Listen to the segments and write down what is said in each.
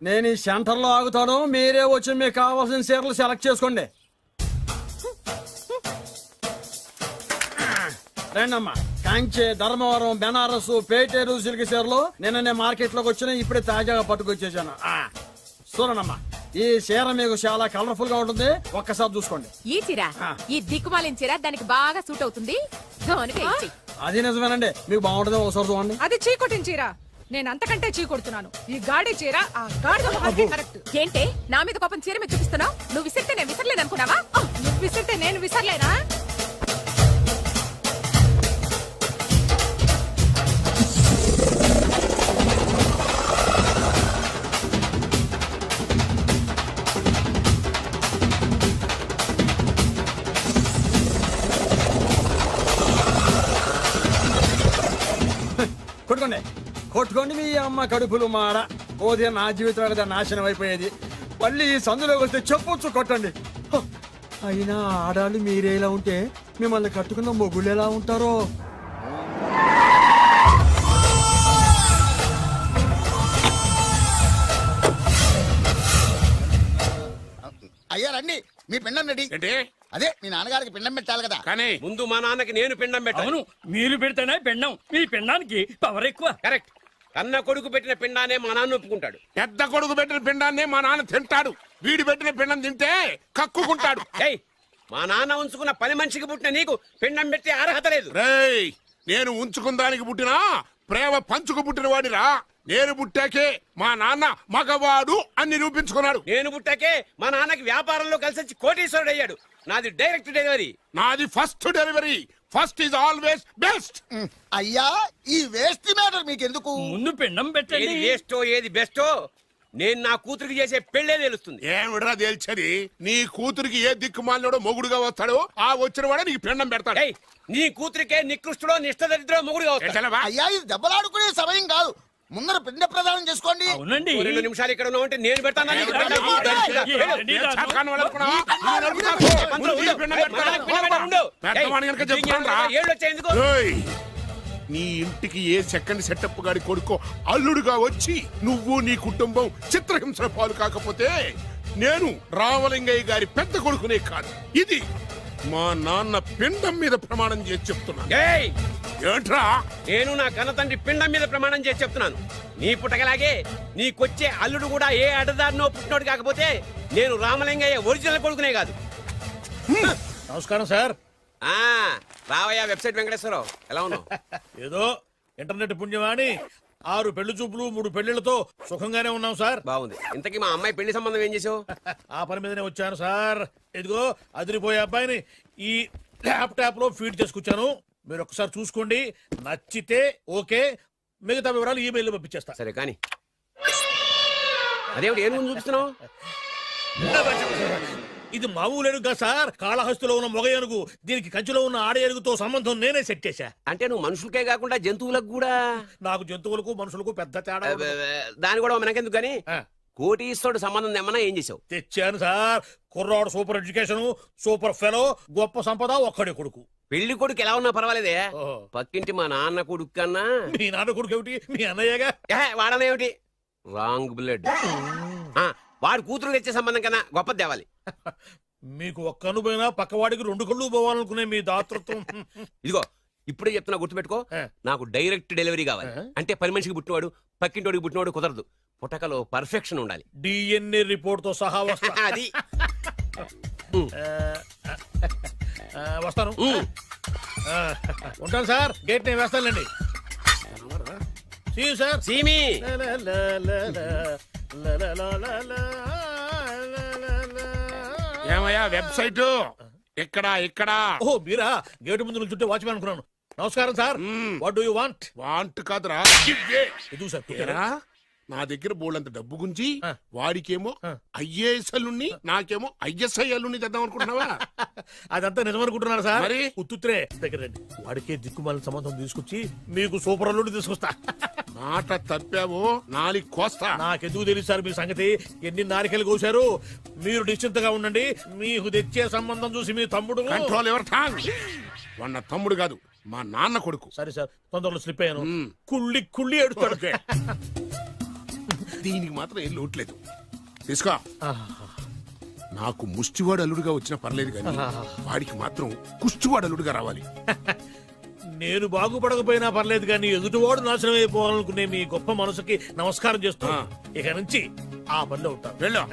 నేను ఈ సెంటర్ లో ఆగుతాను, మీరే వచ్చి మీకు కావాల్సిన చీరలు సెలెక్ట్ చేసుకోండి. రండమ్మా. కాంచే, ధర్మవరం, బెనారస్, పేటేరు సిల్క్ చీరలు నిన్ననే మార్కెట్ లోకి వచ్చిన, ఇప్పుడే తాజాగా పట్టుకొచ్చేసాను. చూడండమ్మా, ఈ చీర మీకు చాలా కలర్ఫుల్ గా ఉంటుంది, ఒక్కసారి చూసుకోండి. ఈ చీర, ఈ దిక్కుమాలిన చీర దానికి బాగా సూట్ అవుతుంది. అది నిజమేనండి, మీకు బాగుంటుంది, ఒకసారి చూడండి. అది చీకొట్టిన చీర, నేను అంతకంటే చీకొడుతున్నాను. ఈ గాడి చీర ఆ గాడిద కరెక్ట్. ఏంటే నా మీద కోపం చీర మీద చూపిస్తున్నావు? నువ్వు విసిరితే నేను విసరలేను అనుకున్నావా? నువ్వు విసిరితే నేను విసరలేనా? కొట్టుకోండి, కొట్టుకోండి మీ అమ్మ కడుపులు మాడ. ఓదే నా జీవితం కదా నాశనం అయిపోయేది. మళ్ళీ ఈ సందులోకి వస్తే చెప్పొచ్చు కొట్టండి. అయినా ఆడాలి మీరేలా ఉంటే మిమ్మల్ని కట్టుకున్న మొగుళ్ళు ఎలా ఉంటారో. అయ్యా రండి, మీ పిండం రెడీ. అదే మీ నాన్నగారికి పిండం పెట్టాలి కదా. కానీ ముందు మా నాన్నకి నేను పిండం పెట్టాను. మీరు పెడితేనే పిండం, మీ పిండానికి పవర్ ఎక్కువ. కరెక్ట్. కన్న కొడుకు పెట్టిన పిండానే మా నాన్న ఒప్పుకుంటాడు. పెద్ద కొడుకు పెట్టిన పిండాన్నే మా నాన్న తింటాడు. వీడి పెట్టిన పిండం తింటే కక్కుకుంటాడు. ఏయ్, మా నాన్న ఉంచుకున్న పని మనిషికి పుట్టిన నీకు పిండం పెట్టే అర్హత లేదు. రేయ్, నేను ఉంచుకున్న దానికి పుట్టినా ప్రేమ పంచుకు పుట్టిన వాడిరా. నేను పుట్టాకే మా నాన్న మగవాడు అని నిరూపించుకున్నాడు. నేను పుట్టాకే మా నాన్నకి వ్యాపారంలో కలిసి వచ్చి కోటీశ్వరుడు అయ్యాడు. నాది డైరెక్ట్ డెలివరీ. నాది first delivery. First is always best. అయ్యా, ఈ వేస్ట్ మ్యాటర్ మీకు ఎందుకు? ముందు పిండం పెట్టండి. ఏది వేస్టో ఏది బెస్టో నేను నా కూతురికి చేసే పెళ్లే తెలుస్తుంది. ఏమిడ్రా తేల్చేది? నీ కూతురికి ఏ దిక్కుమాలినోడో మొగుడుగా వస్తాడో ఆ వచ్చిన వాడే నీకు పిండం పెడతాడు. ఏయ్, నీ కూతురికే నికృష్టుడో నిష్ఠదరిద్రో మొగుడుగా వస్తాడు. అయ్యా, ఇది దెబ్బలాడుకునే సమయం కాదు. ముందర పిండ ప్రదానం చేసుకోండి. అవునండి. 2 నిమిషాలు ఇక్కడ ఉన్నావంటే నేను పెడతాను. నీ ఇంటికి ఏ సెకండ్ సెటప్ గాడి కొడుకో అల్లుడుగా వచ్చి నువ్వు నీ కుటుంబం చిత్రహింసల పాలు కాకపోతే నేను రామలింగయ్య గారి పెద్ద కొడుకునే కాదు, ఇది మా నాన్న పిండం మీద ప్రమాణం చేసి చెప్తున్నాను. ఏంట్రా? నేను నా కన్న తండ్రి పిండం మీద ప్రమాణం చేసి చెప్తున్నాను. నీ పుట్టకలాగే నీకొచ్చే అల్లుడు కూడా ఏ అడ్డదారినో పుట్టినోడు కాకపోతే నేను రామలింగయ్య ఒరిజినల్ కొడుకునే కాదు. నమస్కారం సార్. రావయ్యా వెబ్సైట్ వెంకటేశ్వరరావు, ఎలా ఉన్నావు? ఏదో ఇంటర్నెట్ పుణ్యమాని 6 పెళ్లి చూపులు 3 పెళ్లిళ్లతో సుఖంగానే ఉన్నాం సార్. బాగుంది. ఇంతకీ మా అమ్మాయి పెళ్లి సంబంధం ఏం చేసావు? ఆ పని మీదనే వచ్చాను సార్. ఇదిగో అదిరిపోయే అబ్బాయిని ఈ ల్యాప్టాప్ లో ఫీడ్ చేసుకొచ్చాను. మీరు ఒకసారి చూసుకోండి, నచ్చితే ఓకే, మిగతా వివరాలు ఈమెయిల్ పంపించేస్తా. సరే కానీ అదేమిటి ఏం చూపిస్తున్నావు? ఇది మామూలు ఏనుగు కాదు సార్, కాళహస్తిలో ఉన్న మొగ ఏనుగు. దీనికి కంచిలో ఉన్న ఆడ ఏనుగుతో సంబంధం నేనే సెట్ చేశా. అంటే నువ్వు మనుషులకే కాకుండా జంతువులకు కూడా? నాకు జంతువులకు మనుషులకు పెద్ద తేడా. దాని కూడా మనకెందుకు కానీ కోటీశ్వరుడు సంబంధం ఏమన్నా ఏం చేసావు? తెచ్చాను సార్. కుర్రాడు సూపర్ ఎడ్యుకేషన్, సూపర్ ఫెలో, గొప్ప సంపద, ఒక్కడే కొడుకు. పెళ్లి కొడుకు ఎలా ఉన్నా పర్వాలేదే, పక్కింటి మా నాన్న కొడుకు కన్నా. మీ నాన్న కొడుకు ఏమిటి? మీ అన్నయ్యగా. వాడనేమిటి? Wrong blood. వాడు కూతురు తెచ్చే సంబంధం కన్నా గొప్పది తేవాలి. మీకు ఒక్క కన్ను పోయినా పక్కవాడికి 2 కళ్ళు పోవాలనుకునే మీ దాతృత్వం. ఇదిగో ఇప్పుడే చెప్తున్నా, గుర్తుపెట్టుకో. నాకు డైరెక్ట్ డెలివరీ కావాలి. అంటే పని మనిషికి పుట్టినవాడు పక్కింటోడికి పుట్టినవాడు కుదరదు. పుట్టకలో పర్ఫెక్షన్ ఉండాలి. డిఎన్ఏ రిపోర్ట్ తో సహా వస్తా. అది వస్తాను. ఉంటాను సార్. గేట్ నేను వేస్తానులేండి. సార్ సీమి ఏమయ్యా వెబ్సైట్ ఇక్కడ ఇక్కడ? ఓ మీరా? గేటు ముందు నుంచుంటే వాచ్మెన్ అనుకున్నాను. నమస్కారం sir. What do you want? Want కాదురా, ఇది సార్. నా దగ్గర బోళ్ళంత డబ్బు గుంజి వాడికేమో ఐఏఎస్ అల్లుణ్ణి, నాకేమో ఐఎస్ఐ అల్లుణ్ణి తెద్దాం అనుకుంటున్నావా? అదంతా నిజమనుకుంటున్నారు సార్. మరి ఉత్తుత్రే దగ్గర రండి. వాడికే దిక్కుమాలిన సంబంధం తీసుకొచ్చి మీకు సూపర్ అల్లుడిని తీసుకొస్తా. మాట తప్పావో నాలికి కోస్తా. నాకెందుకు తెలుసు సార్ మీ సంగతి? ఎన్ని నారికలు కోసారు. మీరు నిశ్చింతగా ఉండండి. మీకు తెచ్చే సంబంధం చూసి మీ తమ్ముడు. కంట్రోల్ ఎవర్ థాంగ్. వాడు తమ్ముడు కాదు, మా నాన్న కొడుకు. సరే సార్, తొందరలో స్లిప్ అయ్యాను. కుళ్ళి కుళ్ళి ఏడుస్తాడు. దీనికి మాత్రం ఏం లోట్లేదు తీసుకో నాకు ముష్టివాడు అల్లుడుగా వచ్చినా పర్లేదు కానీ వాడికి మాత్రం కుష్టివాడు అల్లుడుగా రావాలి. నేను బాగుపడకపోయినా పర్లేదు కానీ ఎదుటివాడు నాశనం అయిపోవాలనుకునే మీ గొప్ప మనసుకి నమస్కారం చేస్తూ ఇక నుంచి ఆ పనిలో ఉంటాను. వెళ్ళు.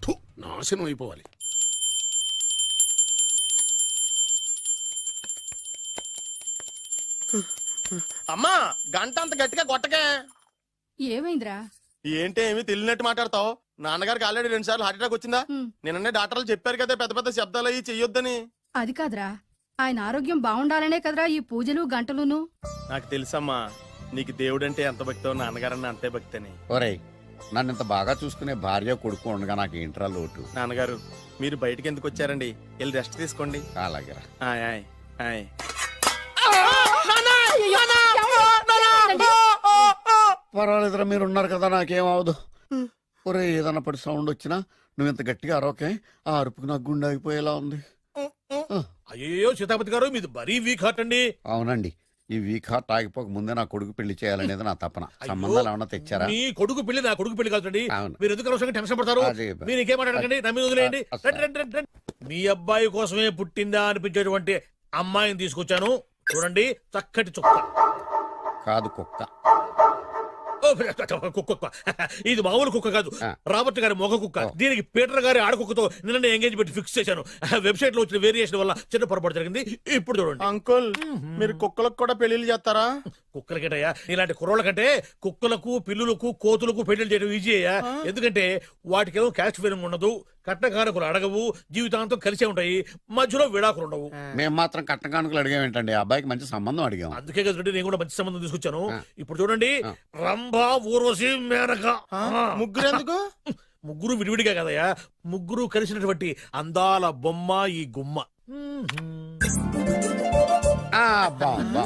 థు, నాశనం అయిపోవాలి. అమ్మా గంట అంత గట్టిగా కొట్టకే. ఏమైందిరా? ఏంటి ఏమి తెలియనట్టు మాట్లాడతావు? నాన్నగారికి ఆల్రెడీ 2 సార్లు హార్ట్ అటాక్ వచ్చిందా? నిన్ననే డాక్టర్లు చెప్పారు కదా పెద్ద పెద్ద శబ్దాలు అయ్యి చెయ్యొద్దని. అది కాదురా, ఆయన ఆరోగ్యం బాగుండాలనే కదరా ఈ పూజలు గంటలును. నాకు తెలుసమ్మా నీకు దేవుడంటే ఎంత భక్తో నాన్నగారన్న అంతే భక్తి అని. ఒరేయ్, నన్ను ఇంత బాగా చూసుకునే భార్య కొడుకు ఉండగా నాకు ఏంట్రా లోటు? నాన్నగారు మీరు బయటికి ఎందుకు వచ్చారండి? వెళ్ళి రెస్ట్ తీసుకోండి. అలాగే. ఆయ్ ఆయ్ ఆయ్. పర్వాలేదురా, మీరు ఉన్నారు కదా, నాకేం అవదు. ఒరే, ఏదన్నా పడి సౌండ్ వచ్చినా నువ్వు ఇంత గట్టిగా అరవకే, ఆ అరుపుకి నాకు గుండె ఆగిపోయేలా ఉంది. అయ్యో సీతాపతి గారు మీది మరీ వీక్ హార్ట్ అండి. అవునండి, ఈ వీక్ హార్ట్ ఆగిపోక ముందే నా కొడుకు పెళ్లి చేయాలనేది నా తపన. సంబంధాలు ఏమన్నా తెచ్చారా? మీ కొడుకు పెళ్లి నా కొడుకు పెళ్లి కాదండి. అవును. మీరు ఎందుకు అవసరంగా టెన్షన్ పడతారు? అదే. మీరు ఇంకేం మాట్లాడకండి, నమ్మి వదిలేయండి. అసలు. రండి, రండి, రండి. మీ అబ్బాయి కోసమే పుట్టిందా అనిపించేటువంటి అమ్మాయిని తీసుకొచ్చాను. చూడండి, చక్కటి చుక్క. కాదు, కుక్క. ఓ, కుక్క. ఇది మామూలు కుక్క కాదు, రాబర్ట్ గారి మొగ కుక్క. దీనికి పీటర్ గారి ఆడకుక్కతో నిన్న ఎంగేజ్మెంట్ ఫిక్స్ చేశాను. వెబ్సైట్ లో వచ్చిన వేరియేషన్ వల్ల చిన్న పొరపాటు జరిగింది. ఇప్పుడు చూడండి. అంకుల్ మీరు కుక్కలకు కూడా పెళ్లిళ్ళు చేస్తారా? కుక్కలకేటయ్యా, ఇలాంటి కుర్రోళ్ళ కంటే కుక్కలకు, పిల్లులకు, కోతులకు పెళ్లి చేయడం ఈజీ అయ్యా. ఎందుకంటే వాటికేమో క్యాస్ట్ ఫీలింగ్ ఉండదు, కట్నకానుకలు అడగవు, జీవితాంతం కలిసే ఉంటాయి, మధ్యలో విడాకులు ఉండవు. మేము మాత్రం కట్న కానుకలు అడిగామేంటండి? అబ్బాయికి మంచి సంబంధం అడిగాం. అందుకే కదండి నేను కూడా మంచి సంబంధం తీసుకొచ్చాను. ఇప్పుడు చూడండి, రంభా, ఊర్వశి, మేనక. ముగ్గురు ఎందుకు? ముగ్గురు విడివిడిగా కదయ్యా, ముగ్గురు కలిసినటువంటి అందాల బొమ్మ ఈ గుమ్మ. బాగుందా?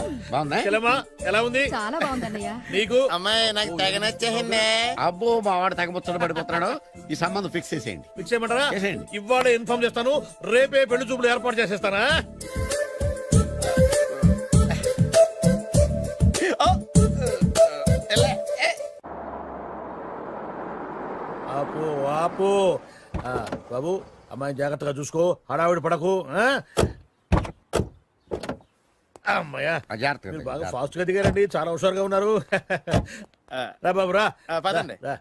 చెల్లెమ్మా, ఎలా ఉంది? చాలా బాగుందన్నయ్య. నీకు? అమ్మాయి నాకు తెగ నచ్చేసిందే. అబ్బో, మా వాడు తెగబుచ్చట పడిపోతున్నాడు. ఈ సంబంధం ఫిక్స్ చేసేయండి. ఫిక్స్ చేయమంటారా? చేసేయండి. ఇవాళ ఇన్ఫార్మ్ చేస్తాను, రేపే పెళ్లి చూపులు ఏర్పాటు చేసేస్తానా? ఆపు ఆపు. బాబు, అమ్మాయి జాగ్రత్తగా చూసుకో, హడావిడి పడకు. అమ్మాయ్యా, జాగ్రత్తగా, మీరు బాగా జాగ్రత్తగా. ఫాస్ట్ గా దిగారండి, చాలా హుషారుగా ఉన్నారు. రా బాబు రా. పదండి. రా.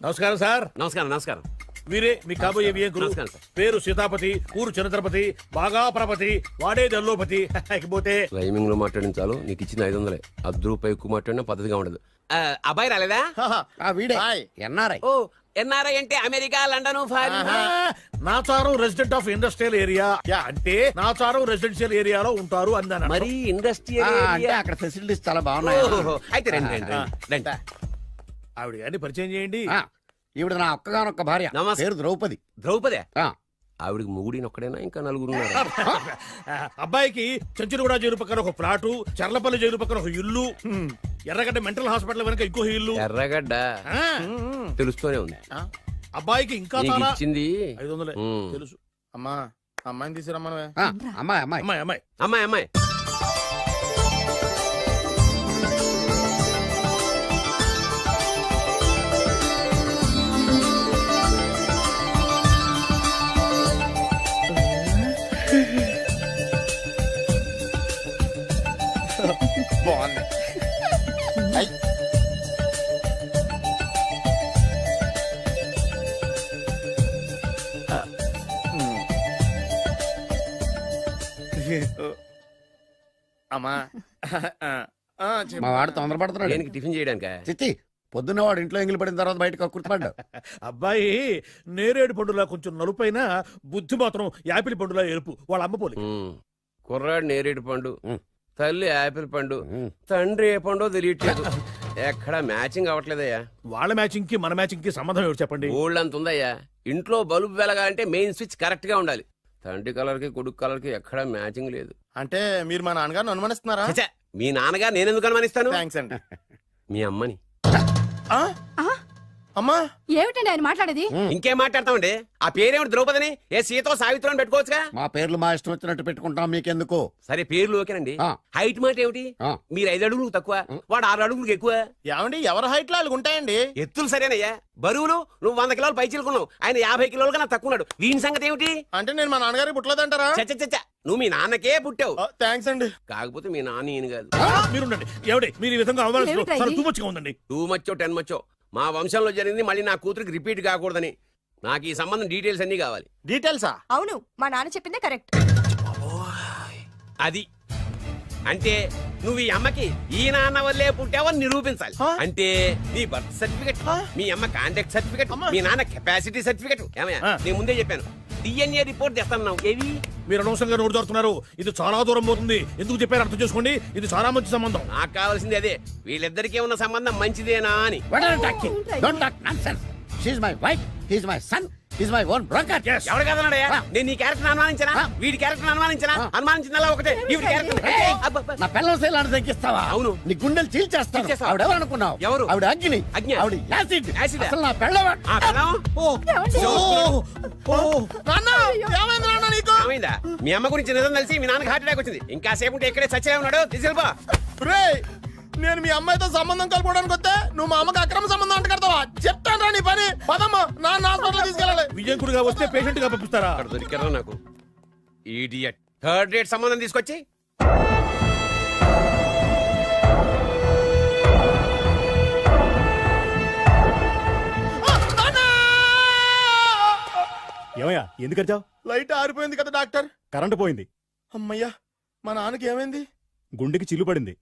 నమస్కారం సార్. నమస్కారం నమస్కారం. వీరే మీ కాబోయే వియంకులు. నమస్కారం సార్. పేరు సీతాపతి, ఊరు చంద్రపతి, బాగా ప్రపతి, వాడే దల్లోపతి. ఇకపోతే రైమింగ్ లో మాట్లాడించాలు, నీకు ఇచ్చిన 500. ₹10 ఎక్కువ మాట్లాడినా పద్ధతిగా ఉండదు. అబ్బాయి రాలేదా? వీడే హాయ్. ఎన్ఆర్ఐ. ఓ, ఎన్ఆర్ఐ అంటే America, London, Nacharam resident of industrial area అంటే నాచారం రెసిడెన్షియల్ ఏరియాలో ఉంటారు అందాను. మరి ఇండస్ట్రియల్ అంటే అక్కడ ఫెసిలిటీస్ చాలా బాగున్నాయి. అయితే రండి రండి రండి. ఆవిడ గారిని పరిచయం చేయండి. ఈవిడ నా ఒక్కగానొక్క భార్య, నమస్తే. పేరు ద్రౌపది. ద్రౌపదే? ఆ, ఆవిడకి ముగుడిని ఒక్కడేనా, ఇంకా నలుగురు ఉన్నారు? అబ్బాయికి చెంచులగూడ జైలు పక్కన ఒక ప్లాటు, చర్లపల్లి జైలు పక్కన ఒక ఇల్లు, ఎర్రగడ్డ మెంటల్ హాస్పిటల్ వెనక ఇంకో ఇల్లు. ఎర్రగడ్డ ఆ, తెలుస్తూనే ఉంది. అబ్బాయికి ఇంకా నీకు చాలా ఇచ్చింది 500 ఉమ్. తెలుసు. అమ్మా అమ్మాయిని తీసుకురమ్మనవే. అమ్మాయి అమ్మాయి. అమ్మాయి అమ్మాయి అమ్మాయి అమ్మాయి. బాగుంది. అమ్మా మా వాడు తొందరపడుతున్నాడు. దేనికి టిఫిన్ చేయడానికా? చిత్తి, పొద్దున్న వాడు ఇంట్లో ఎంగిలి పడిన తర్వాత బయటకు కుర్తుపడ్డాడు. అబ్బాయి నేరేడు పండులా కొంచెం నలుపైన, బుద్ధి మాత్రం యాపిల్ పండులా ఎరుపు. వాళ్ళ అమ్మ పోలి. కుర్రాడు నేరేడు పండు, ఉమ్. తల్లి యాపిల్ పండు, తండ్రి ఏ పండో తెలియట్లేదు. ఎక్కడ మ్యాచింగ్ అవ్వట్లేదయ్యా. వాళ్ళ మ్యాచింగ్ కి మన మ్యాచింగ్ కి సంబంధం ఏమిటి చెప్పండి? ఊళ్ళంత ఉందయ్యా. ఇంట్లో బల్బు వెలగాలంటే మెయిన్ స్విచ్ కరెక్ట్ గా ఉండాలి. తండ్రి కలర్ కి కొడుకు కలర్ కి ఎక్కడ మ్యాచింగ్ లేదు. అంటే మీరు మా నాన్నగారిని అనుమానిస్తున్నారా? ఛ, మీ నాన్నగారు నేనెందుకు అనుమానిస్తాను? థ్యాంక్స్ అండి. మీ అమ్మని. అమ్మా ఏమిటండి ఆయన మాట్లాడేది? ఇంకేం మాట్లాడతామండి? ఆ పేరేమిటి ద్రౌపదిని ఏ సీతో సావిత్రం పెట్టుకోవచ్చుగా. మా పేర్లు మా ఇష్టం వచ్చినట్టు పెట్టుకుంటాం, మీకెందుకు? సరే పేర్లు ఓకేనండి. ఆ. హైట్ మాట ఏమిటి? ఆ. మీరు 5 అడుగులు తక్కువ, వాడు 6 అడుగులకు ఎక్కువ. ఏమండి ఎవరి హైట్ లో వాళ్ళకి ఉంటాయండి. ఎత్తులు సరేనయ్యా, బరువులు నువ్వు 100 కిలోలు పై చిలుకున్నావు, ఆయన 50 కిలోలు కన్నా తక్కువ ఉన్నాడు. వీని సంగతి ఏమిటి? అంటే నేను మా నాన్నగారికి పుట్టలేదంటారా? చచ్చ నువ్వు మీ నాన్నకే పుట్టావు, థ్యాంక్స్ అండి. కాకపోతే మీ నాన్న ఈయన కాదు. మీరుండండి. ఎవడే మీరు ఈ విధంగా అవమానిస్తున్నారు? ఏమిటా చాలా ఇది? too much గా ఉందండి. 2 మచ్చో 10 మచ్చో మా వంశంలో జరిగింది మళ్ళీ నా కూతురికి రిపీట్ కాకూడదని నాకు ఈ సంబంధం డీటెయిల్స్ అన్ని కావాలి. డీటెయిల్సా? అవును, మా నాన్న చెప్పిందే కరెక్ట్. అది అంటే నువ్వు ఈ అమ్మకి ఈ నాన్న వల్లే పుట్టావని నిరూపించాలి. అంటే నీ బర్త్ సర్టిఫికెట్, మీ అమ్మ కాంటాక్ట్ సర్టిఫికెట్, మీ నాన్న కెపాసిటీ సర్టిఫికెట్. ఏమయ్యా, నేను ముందే చెప్పాను DNA రిపోర్ట్ తెస్తాను. ఏవి మీరు అనవసరంగా నోటు జారుతున్నారు. ఇది చాలా దూరం పోతుంది. ఎందుకు చెప్పారు అర్థం చేసుకోండి. ఇది చాలా మంచి సంబంధం. నాకు కావాల్సింది అదే, వీళ్ళిద్దరికీ ఉన్న సంబంధం మంచిదేనా అని. What are you talking? Don't talk nonsense. She's my wife, he's my son, he's my own broker. Yes. ఎవరు కదన్నాడయ్యా? నేను నీ క్యారెక్టర్ అనుమానించనా? వీడి క్యారెక్టర్ అనుమానించనా? అనుమానించిందల్లా ఒకటే, వీడి క్యారెక్టర్. నా పిల్లల శైలాన్ని తగ్గిస్తావా? అవును. నీ గుండెలు చీల్చేస్తాను. చీల్చేస్తావా? ఆవిడ ఎవరు అనుకున్నావు? ఎవరు? ఆవిడ అగ్ని. అగ్ని? ఆవిడ యాసిడ్. యాసిడ్? అసలు నా పిల్లవా? ఆ పిల్లం? నాన్న ఏమైంది నాన్న నీకు? ఏమైందా? మీ అమ్మ గురించి నిజం తెలిసి మీ నాన్నకి హార్ట్ అటాక్ వచ్చింది. ఇంకా సేపు ఉంటే ఇక్కడే చచ్చే ఉన్నాడు. తీసుకెళ్ళిపో. రేయ్, నేను మీ అమ్మాయితో సంబంధం కలుపుకోవడానికి వస్తే నువ్వు మా అమ్మకి అక్రమ సంబంధం అంట కడతావా? చెప్తాను రా నీ పని. పదమ్మా, నాన్న హాస్పిటల్ తీసుకెళ్ళాలి. విజయకుడిగా వస్తే పేషెంట్ గా పంపిస్తారా? అక్కడ దొరికారా నాకు ఈడియట్. థర్డ్ రేట్ సంబంధం తీసుకొచ్చి ఏమయ్యా ఎందుకు వచ్చావు? లైట్ ఆరిపోయింది కదా డాక్టర్. కరెంటు పోయింది. అమ్మయ్యా, మా నాన్నకి ఏమైంది? గుండెకి చిల్లు పడింది.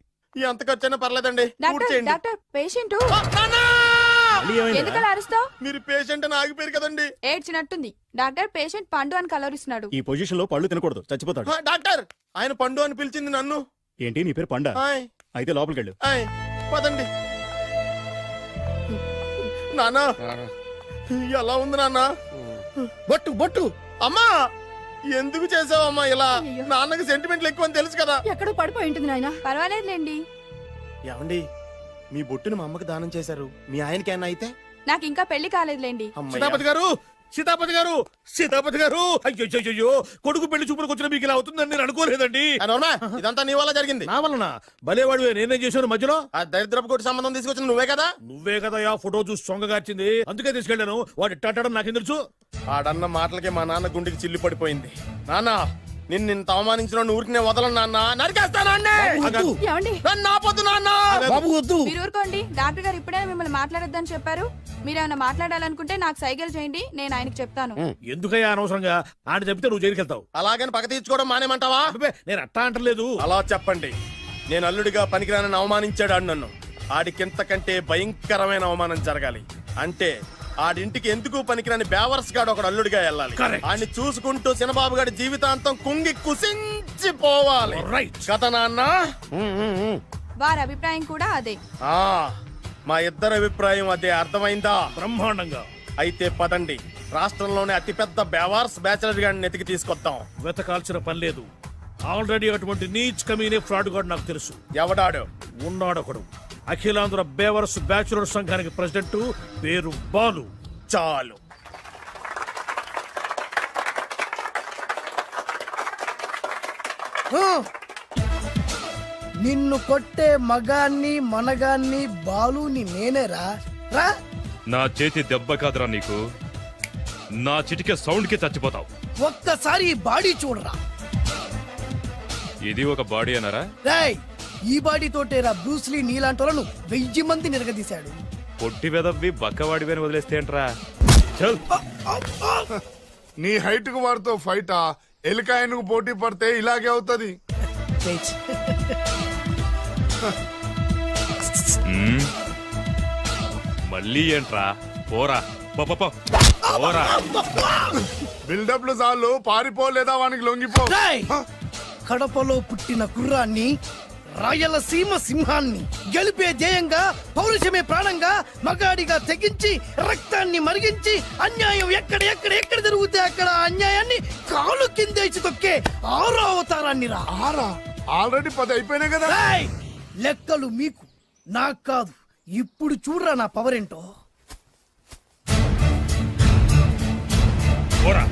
ఎంత ఖర్చైనా పర్లేదండి, పూర్తి చేయండి. పేషెంట్ ఆ, నాన్న! మళ్ళీ ఏమైందిరా? ఎందుకలా అరుస్తావు? మీరు పేషెంట్ అని ఆగిపోయారు కదండి. ఏడ్చినట్టుంది. డాక్టర్ పేషెంట్ పండు అని కలవరిస్తున్నాడు. ఈ పొజిషన్ లో పళ్ళు తినకూడదు, చచ్చిపోతాడు. ఆ, డాక్టర్ ఆయన పండు అని పిలిచింది నన్ను. ఏంటి నీ పేరు పండా? ఆయ్, అయితే లోపలికి వెళ్ళు. ఆయ్, పదండి. నాన్న ఎలా ఉంది నాన్న? బొట్టు బొట్టు. అమ్మా ఎందుకు చేసావమ్మా ఇలా? నాన్నకి సెంటిమెంట్లు ఎక్కువ అని తెలుసు కదా. ఎక్కడో పడిపోయి ఉంటుంది నాయన. పర్వాలేదులేండి. ఏమండి, మీ బొట్టును మా అమ్మకి దానం చేశారు, మీ ఆయనకి ఏమన్నా అయితే? నాకు ఇంకా పెళ్లి కాలేదులేండి. అమ్మయ్య. సీతాపతి గారు, సీతాపతి గారు, సీతాపతి గారు. అయ్యో, కొడుకు పెళ్లి చూపులకు వచ్చిన మీకు ఇలా అవుతుందని నేను అనుకోలేదండి. ఆ, నోర్మా, ఇదంతా నీ వల్ల జరిగింది. నా వలన భలేవాడు. నేనేం చేశాను మధ్యలో? ఆ దరిద్రపు కొట్టి సంబంధం తీసుకొచ్చిన నువ్వే కదా. నువ్వే కదా ఆ ఫోటో చూసి సొంగగార్చింది. అందుకే తీసుకెళ్ళాను. వాడు ఇట్టాడని నాకేం తెలుసు? ఆడన్న మాటలకి మా నాన్న గుండెకి చిల్లు పడిపోయింది. నాన్న, నిన్ను అవమానించిన ఊరికి నేను వదలను నాన్న, నరికేస్తాను అన్నే. ఏమండి? నన్ను ఆపొద్దు నాన్న. బాబు వద్దు. మీరు ఊరుకోండి. డాక్టర్ గారు ఇప్పుడే మిమ్మల్ని మాట్లాడొద్దని చెప్పారు. మీరేమైనా మాట్లాడాలనుకుంటే నాకు సైగలు చేయండి, నేను ఆయనకి చెప్తాను. ఎందుకయ్యా అనవసరంగా? ఆయన చెప్తే నువ్వు జైలుకి వెళ్తావు. అలాగని పక్క తీర్చుకోవడం మానేమంటావా? అబ్బే, నేను అట్టా అంటలేదు. అలా చెప్పండి. నేను అల్లుడిగా పనికిరానని అవమానించాడు ఆడు నన్ను. ఆడికింతకంటే భయంకరమైన అవమానం జరగాలి. అంటే ఆడింటికి ఎందుకు పనికిరాని బేవర్స్ గాడు ఒకడు అల్లుడిగా వెళ్ళాలి. Correct. ఆడిని చూసుకుంటూ చిన్నబాబు గారి జీవితాంతం కుంగి కుసించిపోవాలి. Right. కదా నాన్న? వారి అభిప్రాయం కూడా అదే. ఆ, మా ఇద్దరి అభిప్రాయం అదే. అర్థమైందా? బ్రహ్మాండంగా. అయితే పదండి, రాష్ట్రంలోనే అతిపెద్ద బేవార్స్ బ్యాచిలర్ గాడిని ఎతికి తీసుకొద్దాం. వెతకాల్సిన పని లేదు. ఆల్రెడీ అటువంటి నీచ్ కమీనే ఫ్రాడ్ గాడు నాకు తెలుసు. ఎవడాడు? ఉన్నాడొకడు. అఖిలాంధ్ర బేవర్స్ బ్యాచులర్ సంఘానికి ప్రెసిడెంట్, పేరు బాలు. చాలు. నిన్ను కొట్టే మగాన్ని మనగాన్ని బాలుని నేనేరా. రా. నా చేతి దెబ్బ కాదురా నీకు, నా చిటికే సౌండ్ కి చచ్చిపోతావు. ఒక్కసారి ఈ బాడీ చూడరా. ఇది ఒక బాడీ అన్నారా? రేయ్, ఈ బాడీ తోటేరా బ్రూస్లీ నీలాంటి వాళ్ళను 1000 మంది నిరగదీశాడు. పొట్టి వెదవ్వి బక్కవాడివని వదిలేస్తే ఏంట్రా? చల్. నీ హైట్ కు వాడితో ఫైటా? ఎలికాయనకు పోటీ పడితే ఇలాగే అవుతది. మ్మ్. మళ్ళీ ఏంట్రా? పోరా, పో, పో, పో. పోరా. బిల్డప్లు చాలు, పారిపోలేదా వానికి లొంగిపో. రేయ్, కడపలో పుట్టిన కుర్రాన్ని, రాయలసీమ సింహాన్ని గెలిపే ధ్యేయంగా, పౌరుషమే ప్రాణంగా, మగాడిగా తెగించి రక్తాన్ని మరిగించి అన్యాయం ఎక్కడ ఎక్కడ ఎక్కడ జరుగుతే అక్కడ అన్యాయాన్ని కాలు కిందేసి తొక్కే 6వ అవతారాన్ని రా. ఆల్రెడీ 10 అయిపోయినాయి కదా. లెక్కలు మీకు, నాకు కాదు. ఇప్పుడు చూడరా నా పవర్ ఏంటో. పోరా.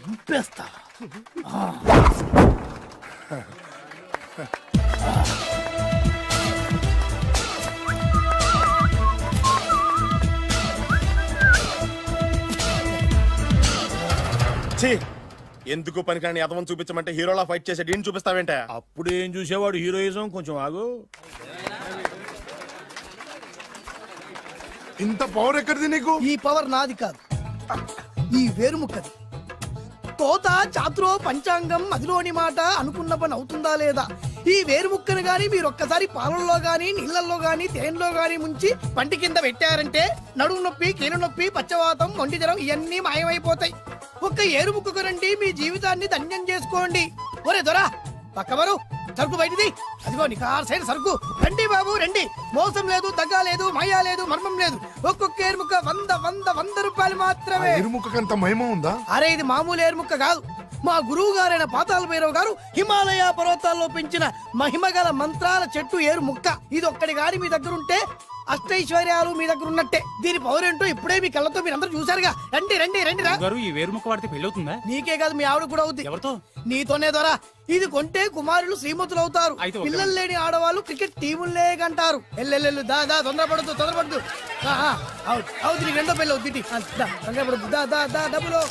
చంపేస్తా. ఛీ, ఎందుకు పనికిరాని అదవం చూపించమంటే హీరోలా ఫైట్ చేసే డీన్ చూపిస్తావేంటే? అప్పుడు ఏం చూసేవాడు హీరోయిజం, కొంచెం ఆగు. ఇంత పవర్ ఎక్కడిది నీకు? ఈ పవర్ నాది కాదు, ఈ వేరుముక్కది. తోత చాతురో పంచాంగం మదిలోని మాట అనుకున్న పని అవుతుందా లేదా? ఈ వేరుముక్కను గాని మీరు ఒక్కసారి పాలల్లో గాని నీళ్లలో గాని తేనెలో గాని ముంచి పంటి కింద పెట్టారంటే నడుము నొప్పి, కీలు నొప్పి, పచ్చవాతం, మొండి జ్వరం ఇవన్నీ మాయమైపోతాయి. ఒక్క ఏరుముక్కకు రండి, మీ జీవితాన్ని ధన్యం చేసుకోండి. ఒరే దొరా పక్కవరు, సరుకు బయటిది. అదిగో నికార్సైన సరుకు. రండి బాబు రండి, మోసం లేదు, దగ్గ లేదు, మాయా లేదు, మర్మం లేదు. ఒక్కొక్క ఏరుముక్క 100 రూపాయలు మాత్రమే. ఇరుముఖకంత మహిమ ఉందా? అరే ఇది మామూలు ఏరుముక్క కాదు, మా గురువు గారైన పాతాళ భైరవ్ గారు హిమాలయ పర్వతాల్లో పెంచిన మహిమగల మంత్రాల చెట్టు ఏరు ముక్క. ఇది ఒక్కడి గాని మీ దగ్గర ఉంటే అష్టైశ్వర్యాలు మీ దగ్గర ఉన్నట్టే. దీని పవర్ ఏంటో ఇప్పుడే మీ కళ్ళతో మీరందరూ చూసారుగా. రండి రండి రండి రా. ఈ వేరుముక్క వాడితే పెళ్లి అవుతుందా? నీకే కాదు, మీ ఆవిడ కూడా అవుద్ది. ఎవరితో? నీతోనే ద్వారా. ఇది కొంటే కుమారులు శ్రీమంతులు అవుతారు. పిల్లలు లేని ఆడవాళ్ళు క్రికెట్ టీములే కంటారు. ఎల్లెల్లెల్లు దా దా, తొందరపడద్దు. అవుతుంది, నీకు రెండో పెళ్ళి అవుతుంది. తొందరపడద్దు, దా దా దా, డబ్బులు